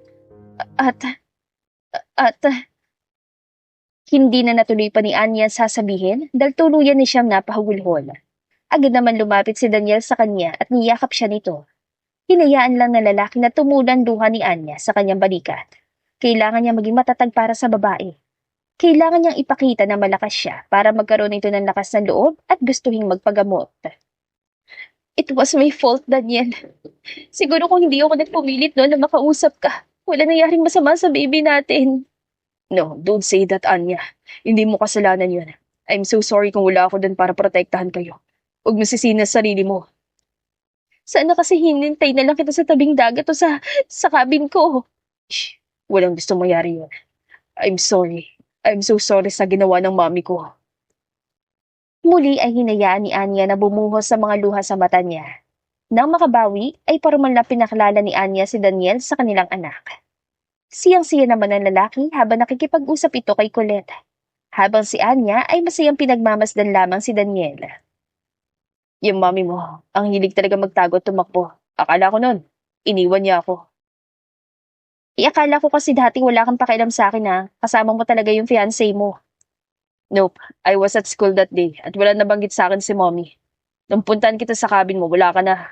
At, at, hindi na natuloy pa ni Anya sasabihin dahil tuluyan ni siyang napahugulhol. Agad naman lumapit si Daniel sa kanya at niyakap siya nito. Hinayaan lang ng lalaki na tumulan luha ni Anya sa kanyang balikat. Kailangan niya maging matatag para sa babae. Kailangan niyang ipakita na malakas siya para magkaroon ito ng lakas ng loob at gustuhing magpagamot. It was my fault, Daniel. Siguro kung hindi ako nagpumilit noon na makausap ka, wala nangyaring masama sa baby natin. No, don't say that, Anya. Hindi mo kasalanan yun. I'm so sorry kung wala ako dun para protektahan kayo. Huwag mo sisihin sa sarili mo. Sana kasi hinintay na lang kita sa tabing dagat o sa cabin ko. Shh, walang gusto mangyari yun. I'm sorry. I'm so sorry sa ginawa ng mami ko. Muli ay hinayaan ni Anya na bumuhos sa mga luha sa mata niya. Nang makabawi, ay parumal na pinakalala ni Anya si Daniel sa kanilang anak. Siyang-siya naman ang lalaki habang nakikipag-usap ito kay Colette. Habang si Anya ay masayang pinagmamasdan lamang si Daniel. Yung mami mo, ang hilig talaga magtago at tumakbo. Akala ko nun, iniwan niya ako. Akala ko kasi dati wala kang pakialam sa akin na kasama mo talaga yung fiancé mo. Nope, I was at school that day at wala nabanggit sa akin si mommy. Nung puntahan kita sa cabin mo, wala ka na.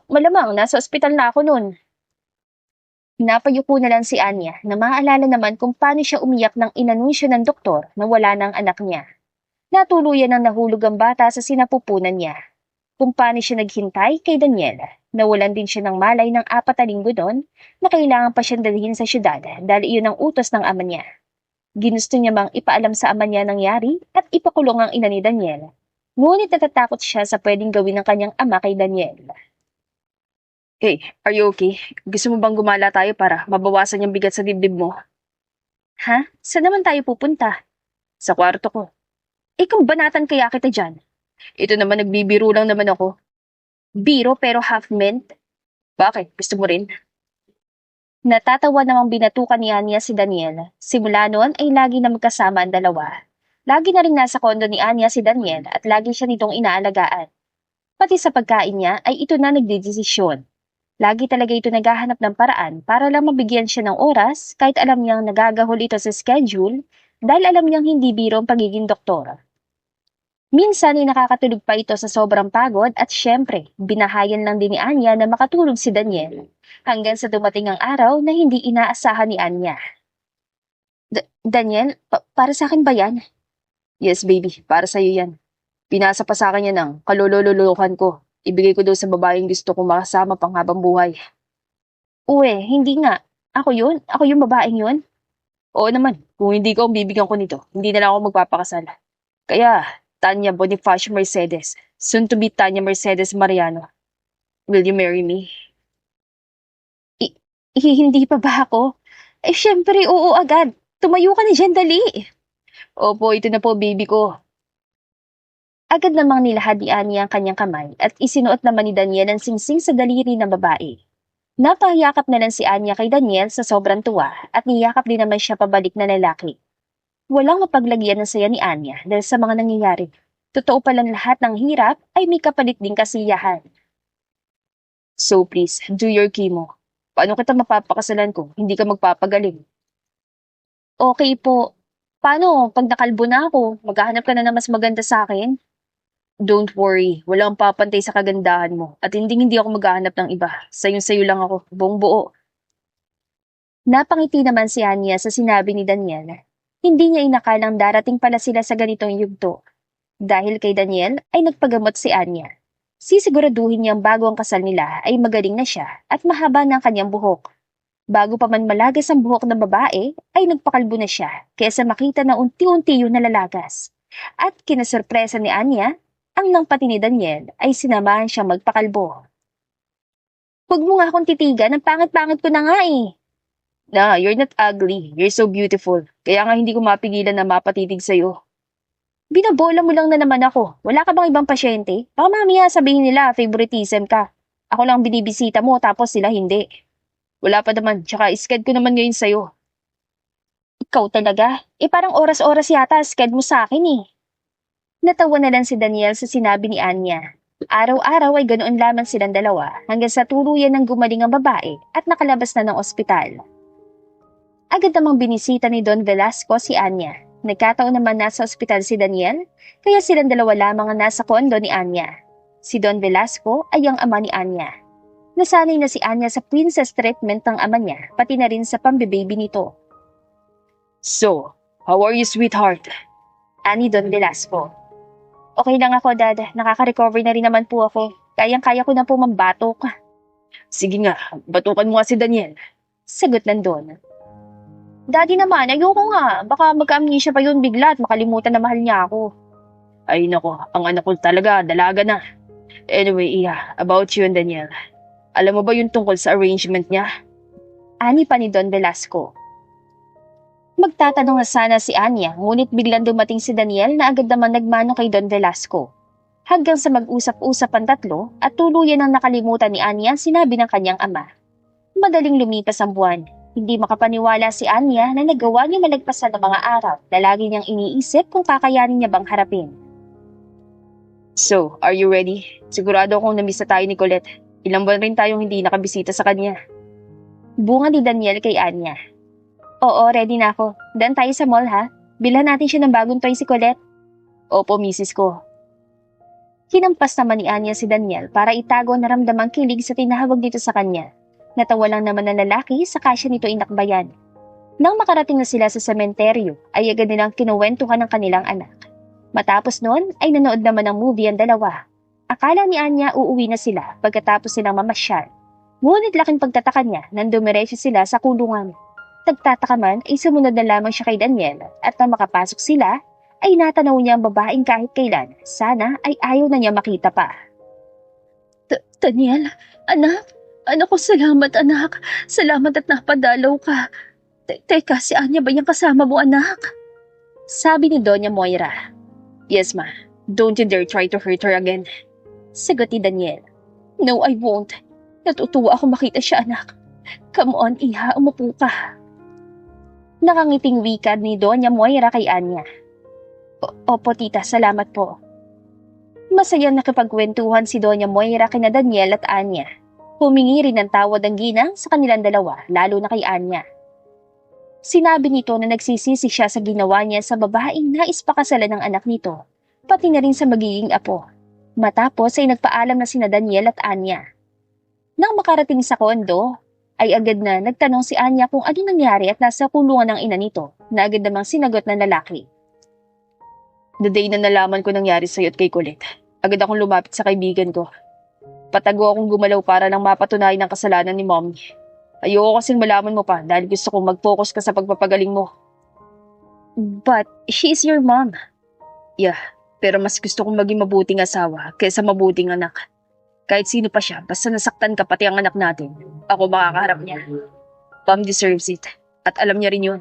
Malamang, nasa ospital na ako noon. Napayuko na lang si Anya na maalala naman kung paano siya umiyak nang inanunsyo ng doktor na wala na ang anak niya. Natuluyan ang nahulog ang bata sa sinapupunan niya. Kung paano siya naghintay kay Daniel. Nawalan din siya ng malay ng 4 na linggo doon na kailangan pa siyang dalhin sa syudad dahil iyon ang utos ng ama niya. Ginusto niya bang ipaalam sa ama niya nangyari at ipakulong ang ina ni Daniel. Ngunit natatakot siya sa pwedeng gawin ng kanyang ama kay Daniel. Hey, are you okay? Gusto mo bang gumala tayo para mabawasan yung bigat sa dibdib mo? Ha? Saan naman tayo pupunta? Sa kwarto ko. Kung banatan kaya kita dyan. Ito naman nagbibiro lang naman ako. Biro pero half meant? Bakit? Gusto mo rin? Natatawa namang binatukan ni Anya si Daniel. Simula noon ay lagi na magkasama ang dalawa. Lagi na rin nasa kondo ni Anya si Daniel at lagi siya nitong inaalagaan. Pati sa pagkain niya ay ito na nagdedesisyon. Lagi talaga ito naghahanap ng paraan para lang mabigyan siya ng oras kahit alam niyang nagagahol ito sa schedule dahil alam niyang hindi biro ang pagiging doktor. Minsan ay nakakatulog pa ito sa sobrang pagod at syempre, binahayan lang din ni Anya na makatulog si Daniel hanggang sa dumating ang araw na hindi inaasahan ni Anya. Daniel, para sa akin ba yan? Yes, baby, para sa'yo yan. Pinasa pa sa akin yan ng kalolololokan ko. Ibigay ko daw sa babaeng gusto kong makasama pang habang buhay. Uwe, hindi nga. Ako yun? Ako yung babaeng yun? Oo naman, kung hindi ko ang bibigyan ko nito, hindi na lang ako magpapakasal. Kaya, Tanya Bonifacio Mercedes, soon to be Tanya Mercedes Mariano. Will you marry me? Hindi pa ba ako? Syempre, oo agad. Tumayo ka na dyan, dali. Opo, ito na po, baby ko. Agad namang nilahad ni Anya ang kanyang kamay at isinuot naman ni Daniel ang singsing sa daliri ng babae. Napahiyakap na lang si Anya kay Daniel sa sobrang tuwa at niyakap din naman siya pabalik na lalaki. Walang mapaglagyan ng saya ni Anya dahil sa mga nangyayari. Totoo palang lahat ng hirap ay may kapalit ding kasiyahan. So please, do your chemo. Paano kita mapapakasalan kung hindi ka magpapagaling? Okay po. Paano pag nakalbo na ako, maghahanap ka na ng mas maganda sa akin? Don't worry, walang papantay sa kagandahan mo at hindi ako maghahanap ng iba. Sayong-sayo lang ako, buong buo. Napangiti naman si Anya sa sinabi ni Daniel. Hindi niya inakalang darating pala sila sa ganitong yugto. Dahil kay Daniel ay nagpagamot si Anya. Sisiguraduhin niyang bago ang kasal nila ay magaling na siya at mahaba na ang kanyang buhok. Bago pa man malagas ang buhok ng babae ay nagpakalbo na siya kaysa makita na unti-unti yun nalalagas. At kinasurpresa ni Anya, ang nang pati ni Daniel ay sinamahan siya magpakalbo. Huwag mo nga akong titigan, ang pangit-pangit ko na nga eh. Nah, you're not ugly. You're so beautiful. Kaya nga hindi ko mapigilan na mapatitig sa'yo. Binabola mo lang na naman ako. Wala ka bang ibang pasyente? Baka mamaya sabihin nila favoritism ka. Ako lang binibisita mo tapos sila hindi. Wala pa naman, tsaka isked ko naman ngayon sa'yo. Ikaw talaga? Parang oras-oras yata sked mo sa akin eh. Natawa na lang si Daniel sa sinabi ni Anya. Araw-araw ay ganoon lamang silang dalawa hanggang sa tuluyan ng gumaling ang babae at nakalabas na ng ospital. Agad namang binisita ni Don Velasco si Anya. Nagkataon naman nasa ospital si Daniel, kaya silang dalawa lamang ang nasa kondo ni Anya. Si Don Velasco ay ang ama ni Anya. Nasanay na si Anya sa princess treatment ng ama niya, pati na rin sa pambibaby nito. So, how are you, sweetheart? Ani Don Velasco. Okay lang ako, Dad. Nakaka-recover na rin naman po ako. Kayang-kaya ko na po mambatok. Sige nga, batukan mo nga si Daniel. Sagot ng Don. Daddy naman, ayoko nga. Baka magka-amnesia pa yun bigla at makalimutan na mahal niya ako. Ay nako, ang anak ko talaga, dalaga na. Anyway, Iya, about you and Daniel. Alam mo ba yung tungkol sa arrangement niya? Ani pa ni Don Velasco. Magtatanong na sana si Anya, ngunit biglang dumating si Daniel na agad naman nagmano kay Don Velasco. Hanggang sa mag-usap-usap ang tatlo at tuluyan ang nakalimutan ni Anya ang sinabi ng kanyang ama. Madaling lumipas ang buwan. Hindi makapaniwala si Anya na nagawa niya malagpasan ng mga araw na lagi niyang iniisip kung kakayanin niya bang harapin. So, are you ready? Sigurado akong namiss na tayo ni Colette. Ilang buwan rin tayong hindi nakabisita sa kanya. Bunga ni Daniel kay Anya. Oo, ready na ako. Daan tayo sa mall ha. Bilhan natin siya ng bagong toy si Colette. Opo, misis ko. Hinampas naman ni Anya si Daniel para itago ang naramdamang kilig sa tinahawag nito sa kanya. Natawa lang naman ng lalaki sa kasya nito inakbayan. Nang makarating na sila sa sementeryo, ay agad nilang kinuwentuhan ng kanilang anak. Matapos noon ay nanood naman ng movie ang dalawa. Akala ni Anya uuwi na sila pagkatapos silang mamasyal. Ngunit laking pagtataka niya nang dumiretso sila sa kulungan. Nagtataka man ay sumunod na lamang siya kay Daniel at nang makapasok sila ay natanaw niya ang babaeng kahit kailan. Sana ay ayaw na niya makita pa. Daniel, anak? Anak ko, salamat anak. Salamat at napadalaw ka. Teka, si Anya ba yung kasama mo anak? Sabi ni Doña Moira. Yes, ma. Don't you dare try to hurt her again. Sagot ni Daniel. No, I won't. Natutuwa ako makita siya anak. Come on, iha, umupo ka. Nakangiting wika ni Doña Moira kay Anya. Opo tita, salamat po. Masayang nakipagkwentuhan si Doña Moira kina Daniel at Anya. Humingi rin ng tawad ang ginang sa kanilang dalawa, lalo na kay Anya. Sinabi nito na nagsisisi siya sa ginawa niya sa babaeng nais pakasalan ng anak nito, pati na rin sa magiging apo. Matapos ay nagpaalam na sina Daniel at Anya. Nang makarating sa kondo, ay agad na nagtanong si Anya kung ano nangyari at nasa kulungan ng ina nito, na agad namang sinagot ng lalaki. The day na nalaman ko nangyari sa'yo at kay Colette, agad akong lumapit sa kaibigan ko. Patago akong gumalaw para nang mapatunayan ang kasalanan ni Mommy. Ayoko kasing malaman mo pa dahil gusto kong mag-focus ka sa pagpapagaling mo. But she is your mom. Yeah, pero mas gusto kong maging mabuting asawa kaysa mabuting anak. Kahit sino pa siya, basta nasaktan ka pati ang anak natin, ako makakaharap niya. Mom deserves it. At alam niya rin yun.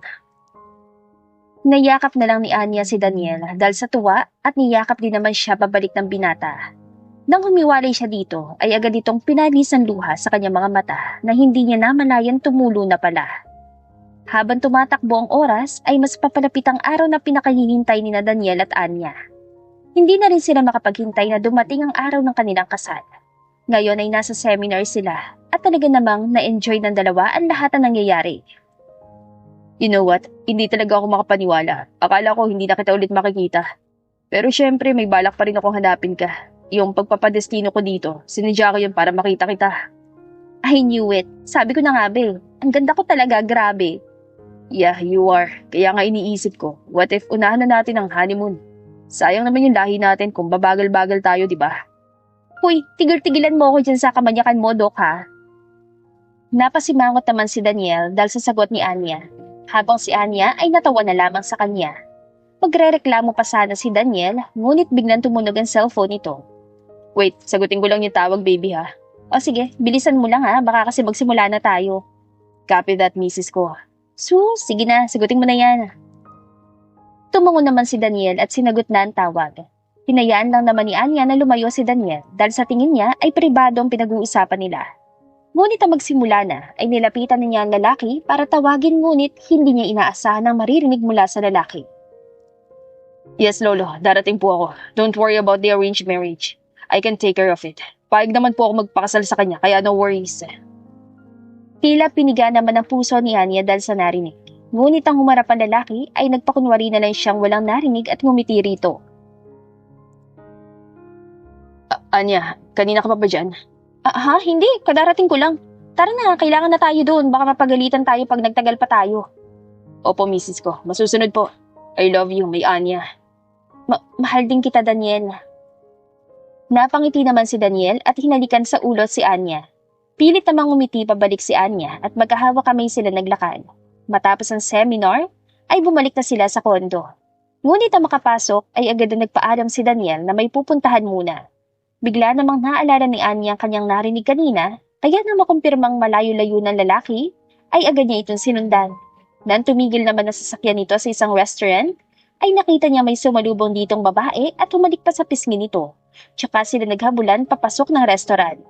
Nayakap na lang ni Anya si Daniel dahil sa tuwa at niyakap din naman siya pabalik ng binata. Nang humiwalay siya dito, ay agad itong pinalis ang luha sa kanyang mga mata na hindi niya namalayan tumulo na pala. Habang tumatakbo ang oras, ay mas papalapit ang araw na pinakahihintay ni na Daniel at Anya. Hindi na rin sila makapaghintay na dumating ang araw ng kanilang kasal. Ngayon ay nasa seminar sila at talaga namang na-enjoy ng dalawa ang lahat ng nangyayari. You know what? Hindi talaga ako makapaniwala. Akala ko hindi na kita ulit makikita. Pero syempre may balak pa rin akong hanapin ka. Yung pagpapadestino ko dito, sinadya ko yun para makita kita. I knew it. Sabi ko na nga be. Ang ganda ko talaga, grabe. Yeah, you are. Kaya nga iniisip ko, what if unahan na natin ang honeymoon? Sayang naman yung lahi natin kung babagal-bagal tayo, di ba? Hoy, tigil-tigilan mo ako dyan sa kamanyakan mo, Dok, ha? Napasimangot naman si Daniel dahil sa sagot ni Anya, habang si Anya ay natawa na lamang sa kanya. Magrereklamo pa sana si Daniel, ngunit biglang tumunog ang cellphone nito. Wait, sagutin ko lang yung tawag, baby, ha? O sige, bilisan mo lang ha, baka kasi magsimula na tayo. Copy that, misis ko. Sige na, sagutin mo na yan. Tumango naman si Daniel at sinagot na ang tawag. Hinayaan lang naman ni Anya na lumayo si Daniel dahil sa tingin niya ay pribado ang pinag-uusapan nila. Ngunit ang magsimula na ay nilapitan na niya ang lalaki para tawagin ngunit hindi niya inaasahan ang maririnig mula sa lalaki. Yes, Lolo. Darating po ako. Don't worry about the arranged marriage. I can take care of it. Paig naman po ako magpakasal sa kanya, kaya no worries. Tila piniga naman ang puso ni Anya dahil sa narinig. Ngunit ang humarap ang lalaki ay nagpakunwari na lang siyang walang narinig at ngumiti rito. Anya, kanina ka pa ba dyan? Hindi. Kadarating ko lang. Tara na, kailangan na tayo doon. Baka mapagalitan tayo pag nagtagal pa tayo. Opo, misis ko. Masusunod po. I love you, may Anya. Mahal din kita, Daniel. Napangiti naman si Daniel at hinalikan sa ulot si Anya. Pilit namang umiti pabalik si Anya at magkahawak kamay sila naglakad. Matapos ang seminar, ay bumalik na sila sa kondo. Ngunit ang makapasok ay agad na nagpaalam si Daniel na may pupuntahan muna. Bigla namang naalala ni Anya ang kanyang narinig kanina, kaya na makumpirmang malayo-layo ng lalaki, ay agad niya itong sinundan. Nang tumigil naman ang sasakyan nito sa isang restaurant, ay nakita niya may sumalubong ditong babae at humalik pa sa pisngi nito. Tsaka sila naghabulan papasok ng restaurant.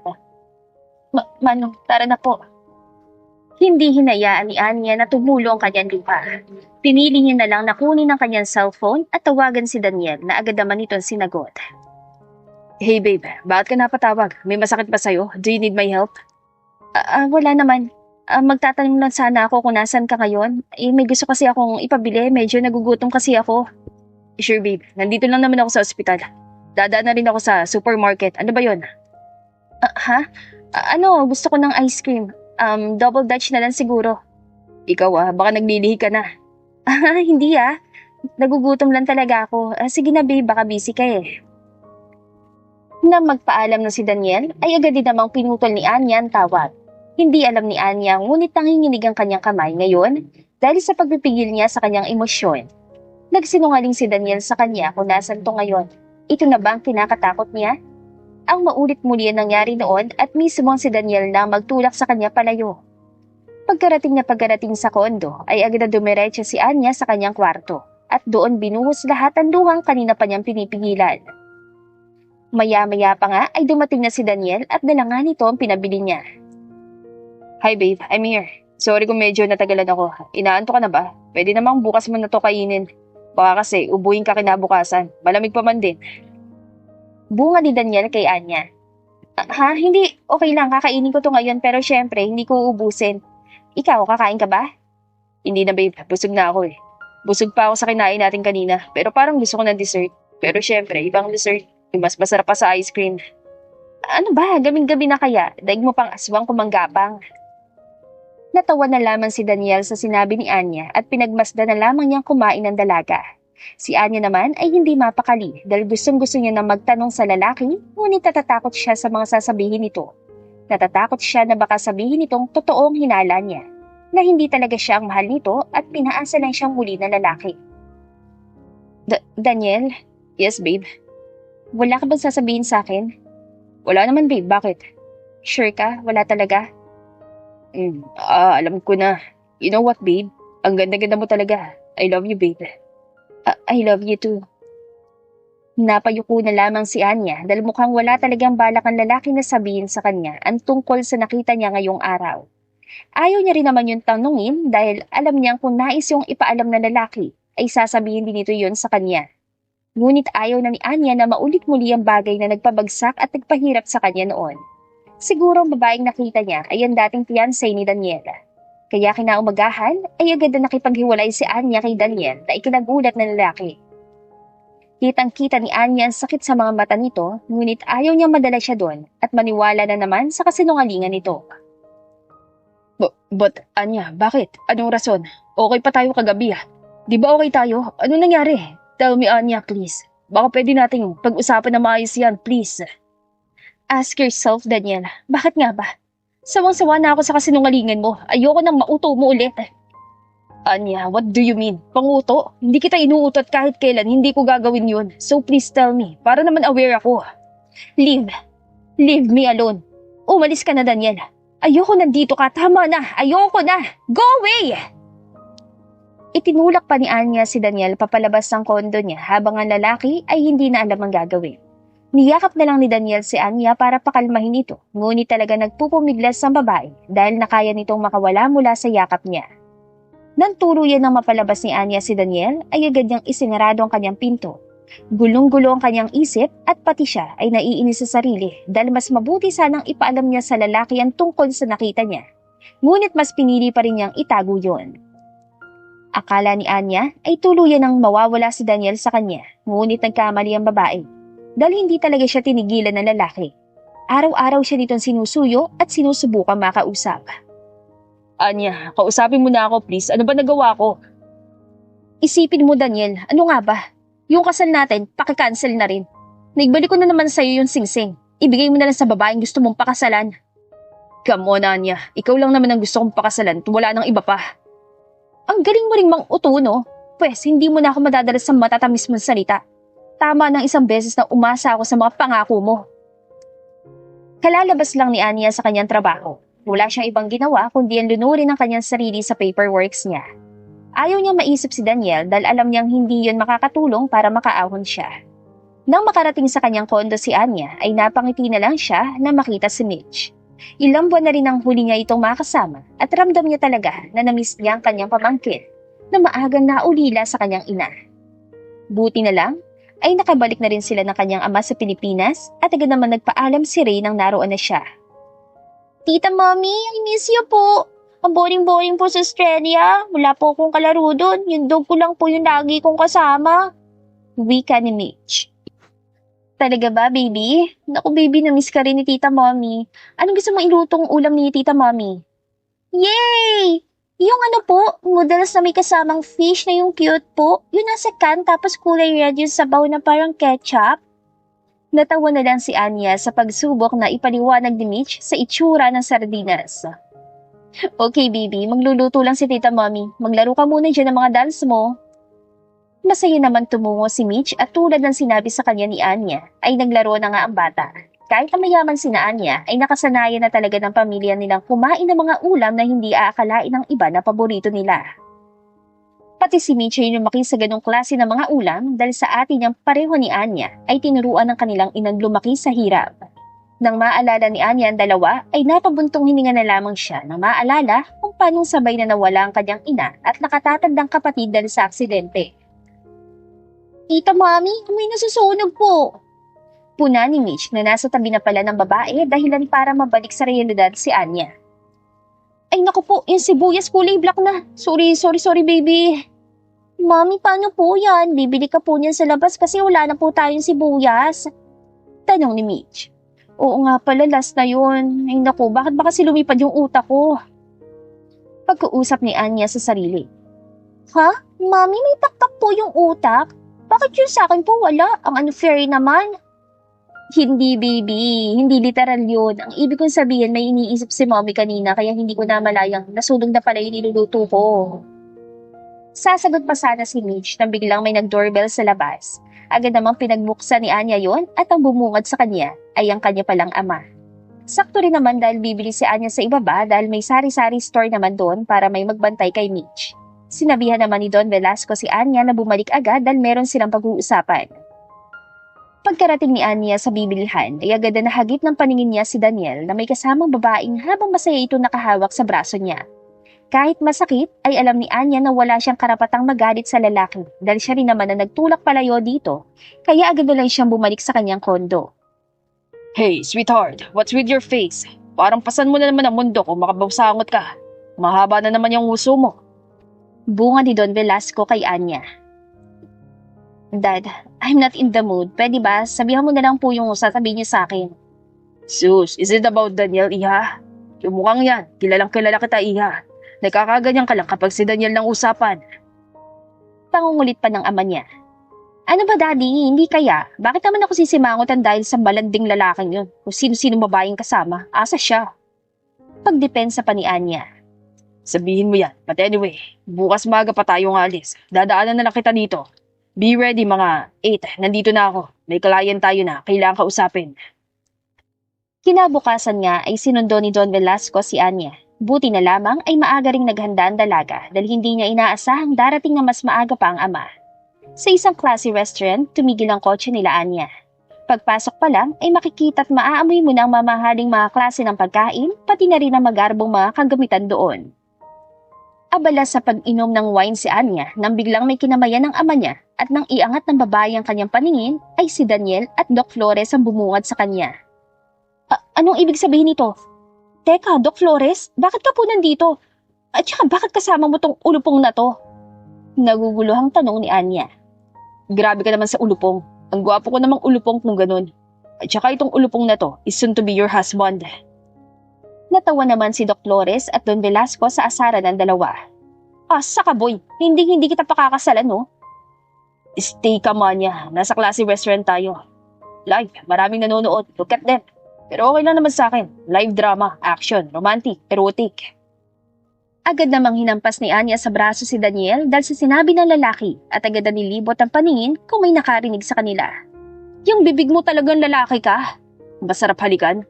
Manong, tara na po. Hindi hinayaan ni Anya na tumulo ang kanyang lupa. Pinili niya na lang na kunin ang kanyang cellphone at tawagan si Daniel na agad naman itong sinagot. Hey babe, bakit ka napatawag? May masakit ba sa'yo? Do you need my help? Wala naman. Magtatanong lang sana ako kung nasan ka ngayon. May gusto kasi akong ipabili. Medyo nagugutom kasi ako. Sure babe, nandito lang naman ako sa ospital. Dadaan na rin ako sa supermarket. Ano ba yon? Gusto ko ng ice cream. Double Dutch na lang siguro. Ikaw baka naglilihi ka na. Hindi Nagugutom lang talaga ako. Sige na babe, baka busy ka eh. Nang magpaalam na si Daniel, ay agad din namang pinutol ni Anya ang tawag. Hindi alam ni Anya ngunit nanginginig ang kanyang kamay ngayon dahil sa pagpipigil niya sa kanyang emosyon. Nagsinungaling si Daniel sa kanya kung nasan to ngayon. Ito na ba ang kinakatakot niya? Ang maulit muli ang nangyari noon at mismo ang si Daniel na magtulak sa kanya palayo. Pagkarating sa kondo ay agad na dumiretso si Anya sa kanyang kwarto at doon binuhos lahat ang luhang kanina pa niyang pinipigilan. Maya-maya pa nga ay dumating na si Daniel at dala nga nito ang pinabili niya. Hi babe, I'm here. Sorry kung medyo natagalan ako. Inaanto ka na ba? Pwede namang bukas mo na to kainin. Baka kasi ubuhin ka kinabukasan. Malamig pa man din. Bunga ni Daniel kay Anya. Hindi. Okay lang. Kakainin ko to ngayon pero syempre hindi ko uubusin. Ikaw, kakain ka ba? Hindi na babe. Busog na ako eh. Busog pa ako sa kinain natin kanina. Pero parang gusto ko ng dessert. Pero syempre, ibang dessert. Mas masarap pa sa ice cream. Ano ba? Gabing-gabi na kaya? Daig mo pang aswang kumanggapang. Natawa na lamang si Daniel sa sinabi ni Anya at pinagmasdan na lamang niyang kumain ng dalaga. Si Anya naman ay hindi mapakali dahil gustong-gusto niya na magtanong sa lalaki ngunit natatakot siya sa mga sasabihin nito. Natatakot siya na baka sabihin nitong totoong hinala niya na hindi talaga siya ang mahal nito at pinaasa lang siyang muli na lalaki. Daniel? Yes, babe? Wala ka bang sasabihin sa akin? Wala naman, babe. Bakit? Sure ka? Wala talaga? Alam ko na. You know what, babe? Ang ganda-ganda mo talaga. I love you, babe. I love you too. Napayuko na lamang si Anya dahil mukhang wala talagang balak ang lalaki na sabihin sa kanya ang tungkol sa nakita niya ngayong araw. Ayaw niya rin naman yung tanungin dahil alam niyang kung nais yung ipaalam na lalaki ay sasabihin din ito yun sa kanya. Ngunit ayaw na ni Anya na maulit muli ang bagay na nagpabagsak at nagpahirap sa kanya noon. Siguro ang babaeng nakita niya ay ang dating fiancé ni Daniela. Kaya kinaumagahan ay agad na nakipaghiwalay si Anya kay Daniel na ikinagulat na lalaki. Kitang-kita ni Anya ang sakit sa mga mata nito, ngunit ayaw niya madala siya doon at maniwala na naman sa kasinungalingan nito. But Anya, bakit? Anong rason? Okay pa tayo kagabi Di ba okay tayo? Ano nangyari? Tell me, Anya, please. Baka pwede nating pag-usapan na maayos yan, please. Ask yourself, Daniel. Bakit nga ba? Sawang-sawa na ako sa kasinungalingan mo. Ayoko nang mauto mo ulit. Anya, what do you mean? Panguto? Hindi kita inuutot kahit kailan. Hindi ko gagawin yun. So please tell me. Para naman aware ako. Leave. Leave me alone. Umalis ka na, Daniel. Ayoko nandito ka. Tama na. Ayoko na. Go away! Itinulak pa ni Anya si Daniel papalabas ng kondo niya habang ang lalaki ay hindi na alam ang gagawin. Niyakap na lang ni Daniel si Anya para pakalmahin ito, ngunit talaga nagpupumiglas ang babae dahil nakaya nitong makawala mula sa yakap niya. Nang tuluyan ng mapalabas ni Anya si Daniel, ay agad niyang isinarado ang kanyang pinto. Gulong-gulo ang kanyang isip at pati siya ay naiinis sa sarili dahil mas mabuti sanang ipaalam niya sa lalaki ang tungkol sa nakita niya. Ngunit mas pinili pa rin niyang itago yon. Akala ni Anya ay tuluyan ng mawawala si Daniel sa kanya, ngunit nagkamali ang babae. Dahil hindi talaga siya tinigilan ng lalaki. Araw-araw siya nitong sinusuyo at sinusubukan makausap. Anya, kausapin mo na ako please. Ano ba nagawa ko? Isipin mo Daniel, ano nga ba? Yung kasal natin, pakikancel na rin. Naibalik ko na naman sa'yo yung singsing. Ibigay mo na lang sa babaeng gusto mong pakasalan. Come on, Anya. Ikaw lang naman ang gusto kong pakasalan. Wala nang iba pa. Ang galing mo ring mang-uto, no? Pwes, hindi mo na ako madadala sa matatamis mong salita. Tama ng isang beses na umasa ako sa mga pangako mo. Kalalabas lang ni Anya sa kanyang trabaho. Wala siyang ibang ginawa kundi ang lunurin ang kanyang sarili sa paperworks niya. Ayaw niyang maisip si Daniel dahil alam niyang hindi yun makakatulong para makaahon siya. Nang makarating sa kanyang kondo si Anya ay napangiti na lang siya na makita si Mitch. Ilang buwan na rin ang huli niya itong makasama at ramdam niya talaga na namiss niya ang kanyang pamangkin na maagang naulila sa kanyang ina. Buti na lang ay nakabalik na rin sila ng kanyang ama sa Pilipinas at agad naman nagpaalam si Ray nang naroon na siya. Tita Mommy, I miss you po. Ang boring-boring po sa Australia. Wala po akong kalaro doon. Yung dog ko lang po yung lagi kong kasama. Wika ni Mitch. Talaga ba, baby? Naku, baby, na-miss ka rin ni Tita Mommy. Anong gusto mong ilutong ulam ni Tita Mommy? Yay! Yung ano po, noodles na may kasamang fish na yung cute po. Yung nasa can tapos kulay red yung sabaw na parang ketchup. Natawa na lang si Anya sa pagsubok na ipaliwanag ni Mitch sa itsura ng sardinas. Okay, baby, magluluto lang si Tita Mommy. Maglaro ka muna dyan ng mga dolls mo. Masaya naman tumungo si Mitch at tulad ng sinabi sa kanya ni Anya, ay naglaro na nga ang bata. Kahit ang mayaman si Anya, ay nakasanayan na talaga ng pamilya nilang kumain ng mga ulam na hindi aakalain ng iba na paborito nila. Pati si Mitch ay lumaki sa ganong klase ng mga ulam dahil sa atin niyang pareho ni Anya ay tinuruan ng kanilang inang lumaki sa hirap. Nang maalala ni Anya ang dalawa, ay napabuntong hininga na lamang siya nang maalala kung paanong sabay na nawala ang kanyang ina at nakatatandang kapatid dahil sa aksidente. Tita Mommy, may nasusunog po. Puna ni Mitch na nasa tabi na pala ng babae dahilan para mabalik sa realidad si Anya. Ay naku po, yung sibuyas kulay black na. Sorry baby. Mommy, paano po yan? Bibili ka po niyan sa labas kasi wala na po tayong sibuyas. Tanong ni Mitch. Oo nga pala, last na yun. Ay naku, bakit ba kasi lumipad yung utak ko? Pagkausap ni Anya sa sarili. Ha? Mommy, may pakpak po yung utak? Bakit yun sa akin po wala? Ang unfair naman. Hindi, baby. Hindi literal yun. Ang ibig kong sabihin, may iniisip si mommy kanina kaya hindi ko namalayang nasunog na pala yung niluluto ko. Sasagot pa sana si Mitch nang biglang may nag-doorbell sa labas. Agad namang pinagbuksan ni Anya yon at ang bumungad sa kanya ay ang kanya palang ama. Sakto rin naman dahil bibili si Anya sa ibaba dahil may sari-sari store naman doon para may magbantay kay Mitch. Sinabihan naman ni Don Velasco si Anya na bumalik agad dahil meron silang pag-uusapan. Pagkarating ni Anya sa bibilihan, ay agad na nahagip ng paningin niya si Daniel na may kasamang babaeng habang masaya ito nakahawak sa braso niya. Kahit masakit, ay alam ni Anya na wala siyang karapatang magalit sa lalaki dahil siya rin naman na nagtulak palayo dito, kaya agad na lang siyang bumalik sa kanyang kondo. Hey, sweetheart, what's with your face? Parang pasan mo na naman ang mundo kung makabawsangot ka. Mahaba na naman yung uso mo. Bunga ni Don Velasco kay Anya. Dad, I'm not in the mood. Pwede ba? Sabihan mo na lang po yung sasabihin niyo sa akin. Sus, is it about Daniel, Iha? Yung mukhang yan, kilalang kilala kita, Iha. Nagkakaganyan ka lang kapag si Daniel ng usapan. Pangungulit pa ng ama niya. Ano ba, Daddy? Hindi kaya? Bakit naman ako sisimangotan dahil sa malanding lalaking yun? Kung sino-sino babaeng kasama, asa siya? Pagdepensa pa ni Anya. Sabihin mo yan. But anyway, bukas maga pa tayong alis. Dadaanan na lang kita dito. Be ready mga 8. Nandito na ako. May client tayo na. Kailangan kausapin. Kinabukasan nga ay sinundo ni Don Velasco si Anya. Buti na lamang ay maaga ring naghanda ang dalaga dahil hindi niya inaasahang darating na mas maaga pa ang ama. Sa isang classy restaurant, tumigil ang kotse nila Anya. Pagpasok pa lang ay makikita at maaamoy mo na ang mamahaling mga klase ng pagkain, pati na rin ang magarbong mga kagamitan doon. Abala sa pag-inom ng wine si Anya nang biglang may kinamayan ng ama niya at nang iangat ng babae ang kanyang paningin ay si Daniel at Doc Flores ang bumungad sa kanya. Anong ibig sabihin nito? Teka, Doc Flores, bakit ka po nandito? At saka bakit kasama mo tong ulupong na to? Naguguluhang tanong ni Anya. Grabe ka naman sa ulupong. Ang gwapo ko namang ulupong kung ganun. At saka itong ulupong na to is soon to be your husband. Natawa naman si Doc Flores at Don Velasco sa asaran ng dalawa. Saka boy, hindi kita pakakasalan, no? Stay ka, Manya. Nasa classy restaurant tayo. Live, maraming nanonood. Look at them. Pero okay lang naman sa akin. Live drama, action, romantic, erotic. Agad namang hinampas ni Anya sa braso si Daniel dahil sa sinabi ng lalaki at agad na nilibot ang paningin kung may nakarinig sa kanila. Yung bibig mo talagang lalaki ka? Masarap halikan?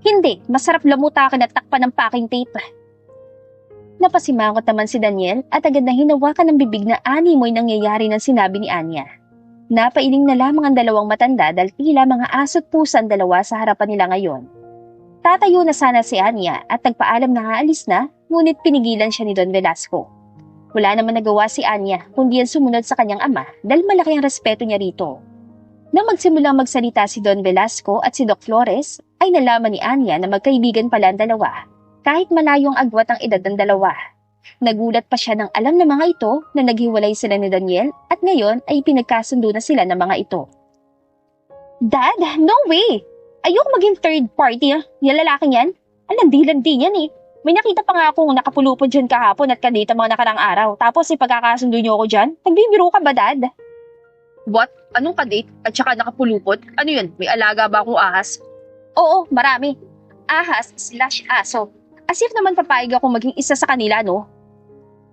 Hindi, masarap lamutakin at takpan ng packing tape. Napasimangot naman si Daniel at agad na hinawakan ng bibig na animoy nangyayari ng sinabi ni Anya. Napailing na lamang ang dalawang matanda dahil tila mga aso't pusa ang dalawa sa harapan nila ngayon. Tatayo na sana si Anya at nagpaalam na aalis na, ngunit pinigilan siya ni Don Velasco. Wala naman nagawa si Anya kundi ang sumunod sa kanyang ama dahil malaki ang respeto niya rito. Nang magsimulang magsalita si Don Velasco at si Doc Flores, ay nalaman ni Anya na magkaibigan pala ang dalawa, kahit malayong agwat ang edad ng dalawa. Nagulat pa siya nang alam ng mga ito na naghiwalay sila ni Daniel at ngayon ay pinagkasundo na sila ng mga ito. Dad, no way! Ayoko maging third party, yung lalaking yan. Landi-landi yan eh. May nakita pa nga akong nakapulupod dyan kahapon at kanita mga nakarang araw. Tapos ipagkakasundo niyo ako dyan? Nagbibiro ka ba, Dad? What? Anong kadate? At saka nakapulupot? Ano yun? May alaga ba akong ahas? Oo, marami. Ahas/aso. As if naman papayag ako maging isa sa kanila, no?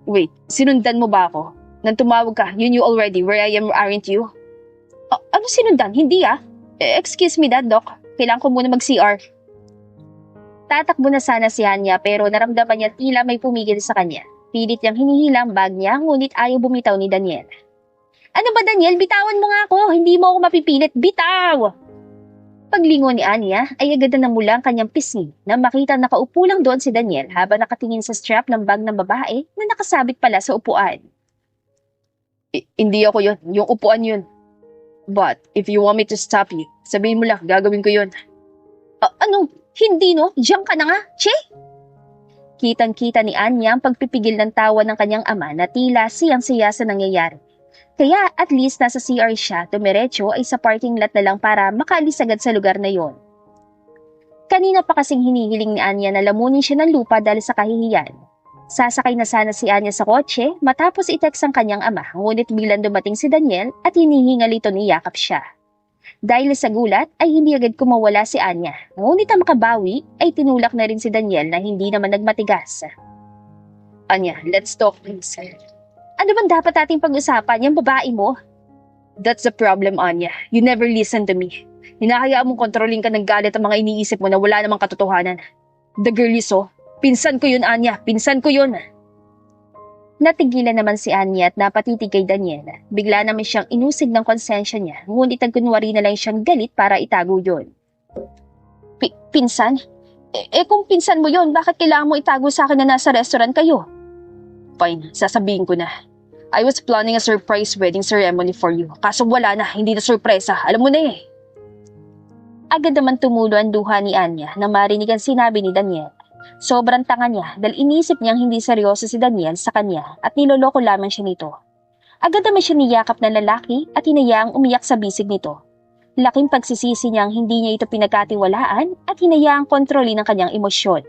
Wait, sinundan mo ba ako? Nang tumawag ka, you knew already where I am, aren't you? Ano sinundan? Hindi excuse me, Dad, Doc. Kailangan ko muna mag-CR. Tatakbo na sana si Anya pero naramdaman niya tila may pumigil sa kanya. Pilit niyang hinihila ang bag niya ngunit ayaw bumitaw ni Daniel. Ano ba, Daniel? Bitawan mo nga ako. Hindi mo ako mapipilit. Bitaw! Paglingon ni Anya ay agad na namula ang kanyang pisngi nang makita nakaupo lang doon si Daniel habang nakatingin sa strap ng bag ng babae na nakasabit pala sa upuan. Hindi ako yun. Yung upuan yun. But if you want me to stop you, sabihin mo lang, gagawin ko yun. Ano? Hindi, no? Diyan ka na nga, Che? Kitang-kita ni Anya ang pagpipigil ng tawa ng kanyang ama na tila siyang-siya sa nangyayari. Kaya at least nasa CR siya, tumiretso ay sa parking lot na lang para makaalis agad sa lugar na yon. Kanina pa kasing hinihiling ni Anya na lamunin siya ng lupa dahil sa kahihiyan. Sasakay na sana si Anya sa kotse matapos i-text ang kanyang ama, ngunit biglang dumating si Daniel at hinihingal ito niyakap siya. Dahil sa gulat ay hindi agad kumawala si Anya, ngunit ang makabawi ay tinulak na rin si Daniel na hindi naman nagmatigas. Anya, let's talk please. Ano bang dapat ating pag-usapan, yung babae mo? That's the problem, Anya. You never listen to me. Hinahayaan mong kontrolin ka ng galit ang mga iniisip mo na wala namang katotohanan. The girl is so. Pinsan ko yun, Anya. Pinsan ko yun. Natigilan naman si Anya at napatitig kay Daniel. Bigla naman siyang inusig ng konsensya niya, ngunit nagkunwari na lang siyang galit para itago yun. Pinsan? Kung pinsan mo yun, bakit kailangan mo itago sa akin na nasa restaurant kayo? Fine, sasabihin ko na. I was planning a surprise wedding ceremony for you. Kaso wala na, hindi na sorpresa. Alam mo na eh. Agad naman tumulo ang duha ni Anya nang marinig ang sinabi ni Daniel. Sobrang tanga niya dahil inisip niyang hindi seryoso si Daniel sa kanya at niloloko lamang siya nito. Agad naman siya niyakap ng lalaki at hinayaang umiyak sa bisig nito. Laking pagsisisi niyang hindi niya ito pinagkatiwalaan at hinayaang kontrolin ang kanyang emosyon.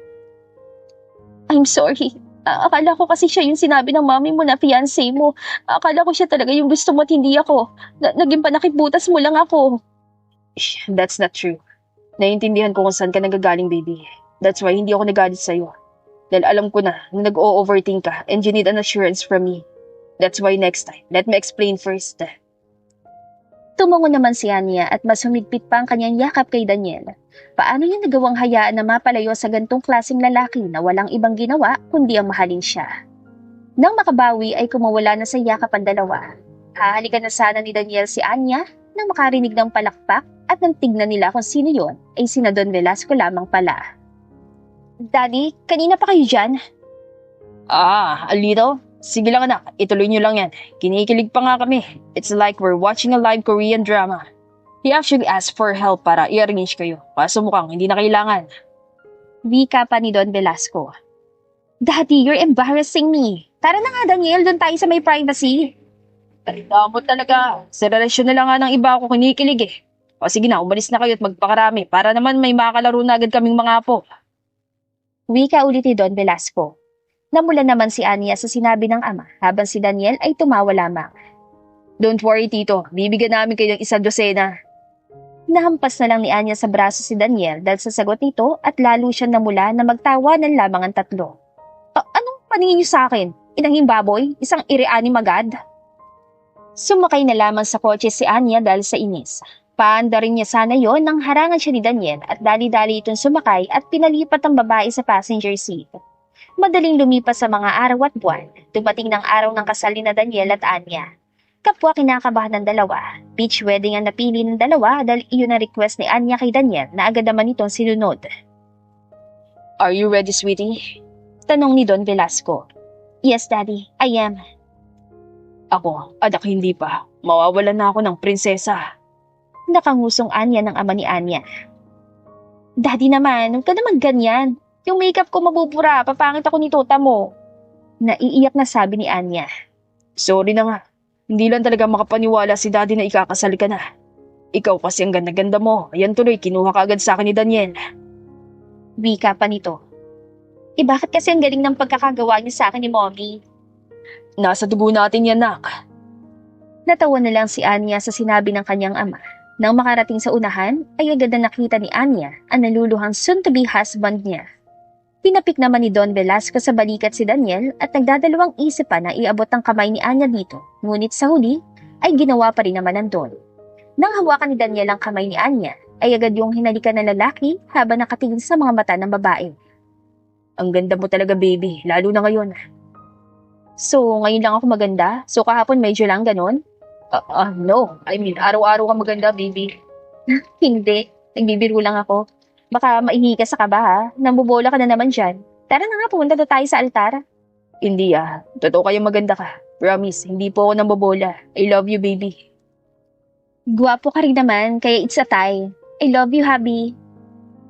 I'm sorry. Akala ko kasi siya yung sinabi ng mami mo na fiancé mo. Akala ko siya talaga yung gusto mo at hindi ako. Naging panakitbutas mo lang ako. That's not true. Naiintindihan ko kung saan ka nagagaling, baby. That's why hindi ako nagalit sa'yo. Dahil alam ko na nag-o-overthink ka and you need an assurance from me. That's why next time, let me explain first. Tumungo naman si Anya at mas humigpit pa ang kanyang yakap kay Daniel. Paano niya nagawang hayaan na mapalayo sa gantong klaseng lalaki na walang ibang ginawa kundi ang mahalin siya? Nang makabawi ay kumawala na sa yakap ang dalawa. Hahalikan na sana ni Daniel si Anya, Nang makarinig ng palakpak at nang tignan nila kung sino yon, ay sina Don Velasco lamang pala. Daddy, kanina pa kayo dyan? Alito? Sige lang anak, ituloy niyo lang yan. Kinikilig pa nga kami. It's like we're watching a live Korean drama. He actually asked for help para i-arrange kayo. Kaso mukhang hindi na kailangan. Wika pa ni Don Velasco. Daddy, you're embarrassing me. Tara na nga Daniel, doon tayo sa may privacy. Tanda mo talaga. Sa relasyon na lang nga ng iba ako kinikilig eh. O sige na, umalis na kayo at magpakarami para naman may makakalaro na agad kaming mga apo. Wika ulit ni Don Velasco. Namula naman si Anya sa sinabi ng ama habang si Daniel ay tumawa lamang. Don't worry tito, bibigyan namin kayo ng 1 dosena. Nahampas na lang ni Anya sa braso si Daniel dahil sa sagot nito at lalo siyang namula na magtawanan lamang ang tatlo. Anong paningin niyo sa akin? Inanging baboy? Isang irianim agad? Sumakay na lamang sa kotse si Anya dahil sa inis. Paanda rin niya sana yon nang harangan siya ni Daniel at dali-dali itong sumakay at pinalipat ang babae sa passenger seat. Madaling lumipas sa mga araw at buwan, dumating ng araw ng kasal ni na Daniel at Anya. Kapwa kinakabahan ng dalawa, beach wedding ang napili ng dalawa dahil iyon ang request ni Anya kay Daniel na agad naman itong sinunod. Are you ready, sweetie? Tanong ni Don Velasco. Yes, Daddy, I am. Ako, anak hindi pa. Mawawalan na ako ng prinsesa. Nakangusong Anya ng ama ni Anya. Daddy naman, huwag ka naman ganyan. Yung makeup ko mabubura, papangit ako ni Tota mo. Naiiyak na sabi ni Anya. Sorry na nga. Hindi lang talaga makapaniwala si daddy na ikakasal ka na. Ikaw kasi ang ganda-ganda mo. Ayan tuloy, kinuha ka agad sa akin ni Daniel. Wika pa nito. Bakit kasi ang galing ng pagkakagawa niya sa akin ni Mommy? Nasa dugo natin yan, nak. Natawa na lang si Anya sa sinabi ng kanyang ama. Nang makarating sa unahan, ay agad na nakita ni Anya ang naluluhang soon-to-be husband niya. Pinapik naman ni Don Velasco sa balikat si Daniel at nagdadalawang isip pa na iabot ang kamay ni Anya dito. Ngunit sa huli, ay ginawa pa rin naman ng Don. Nang hawakan ni Daniel ang kamay ni Anya, ay agad yung hinalikan ng lalaki habang nakatingin sa mga mata ng babae. Ang ganda mo talaga, baby, lalo na ngayon. So, ngayon lang ako maganda? So, kahapon medyo lang ganon? No. I mean, araw-araw ka maganda, baby. Hindi. Nagbibiro lang ako. Baka maihi ka sa kaba ha. Nambubola ka na naman dyan. Tara na nga, pumunta na tayo sa altar. Hindi Totoo kayong maganda ka. Promise, hindi po ako nambobola. I love you, baby. Guwapo ka rin naman, kaya it's a tie. I love you, hubby.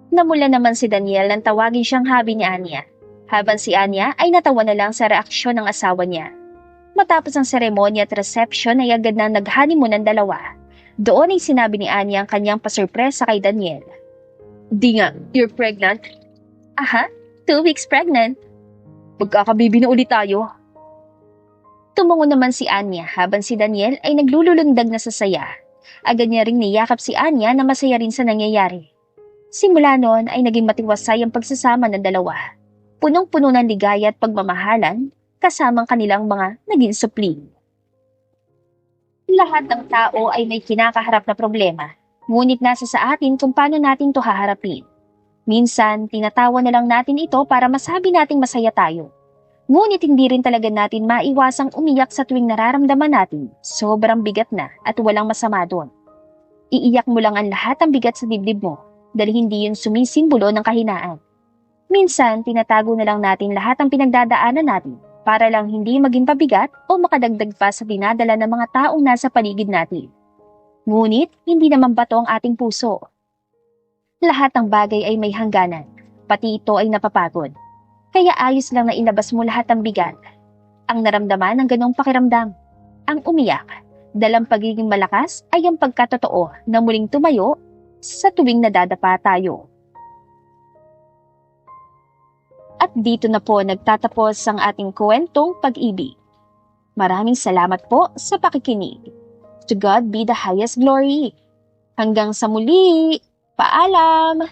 Namula naman si Daniel nang tawagin siyang hubby ni Anya. Habang si Anya ay natawa na lang sa reaksyon ng asawa niya. Matapos ang seremonya at reception ay agad na nag-honeymoon ang dalawa. Doon ay sinabi ni Anya ang kanyang pasurpresa kay Daniel. Di nga, you're pregnant? Aha, 2 weeks pregnant. Magkakabibi na ulit tayo. Tumungo naman si Anya habang si Daniel ay naglululundag na sa saya. Agad niya ring niyakap si Anya na masaya rin sa nangyayari. Simula noon ay naging matiwasay ang pagsasama ng dalawa. Punong-puno ng ligaya at pagmamahalan kasamang kanilang mga naging supling. Lahat ng tao ay may kinakaharap na problema. Ngunit nasa sa atin kung paano natin to haharapin. Minsan, tinatawa na lang natin ito para masabi nating masaya tayo. Ngunit hindi rin talaga natin maiwasang umiyak sa tuwing nararamdaman natin sobrang bigat na at walang masama doon. Iiyak mo lang ang lahat ng bigat sa dibdib mo dahil hindi yun sumisimbolo ng kahinaan. Minsan, tinatago na lang natin lahat ng pinagdadaanan natin para lang hindi maging pabigat o makadagdag pa sa dinadala ng mga taong nasa paligid natin. Ngunit, hindi naman bato ang ating puso. Lahat ng bagay ay may hangganan, pati ito ay napapagod. Kaya ayos lang na ilabas mo lahat ng bigat. Ang naramdaman ng ganong pakiramdam, ang umiyak, dalang pagiging malakas ay ang pagkatotoo na muling tumayo sa tuwing nadadapa tayo. At dito na po nagtatapos ang ating kwentong pag-ibig. Maraming salamat po sa pakikinig. To God be the highest glory. Hanggang sa muli, paalam!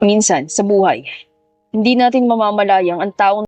Minsan, sa buhay, hindi natin mamamalayang ang taong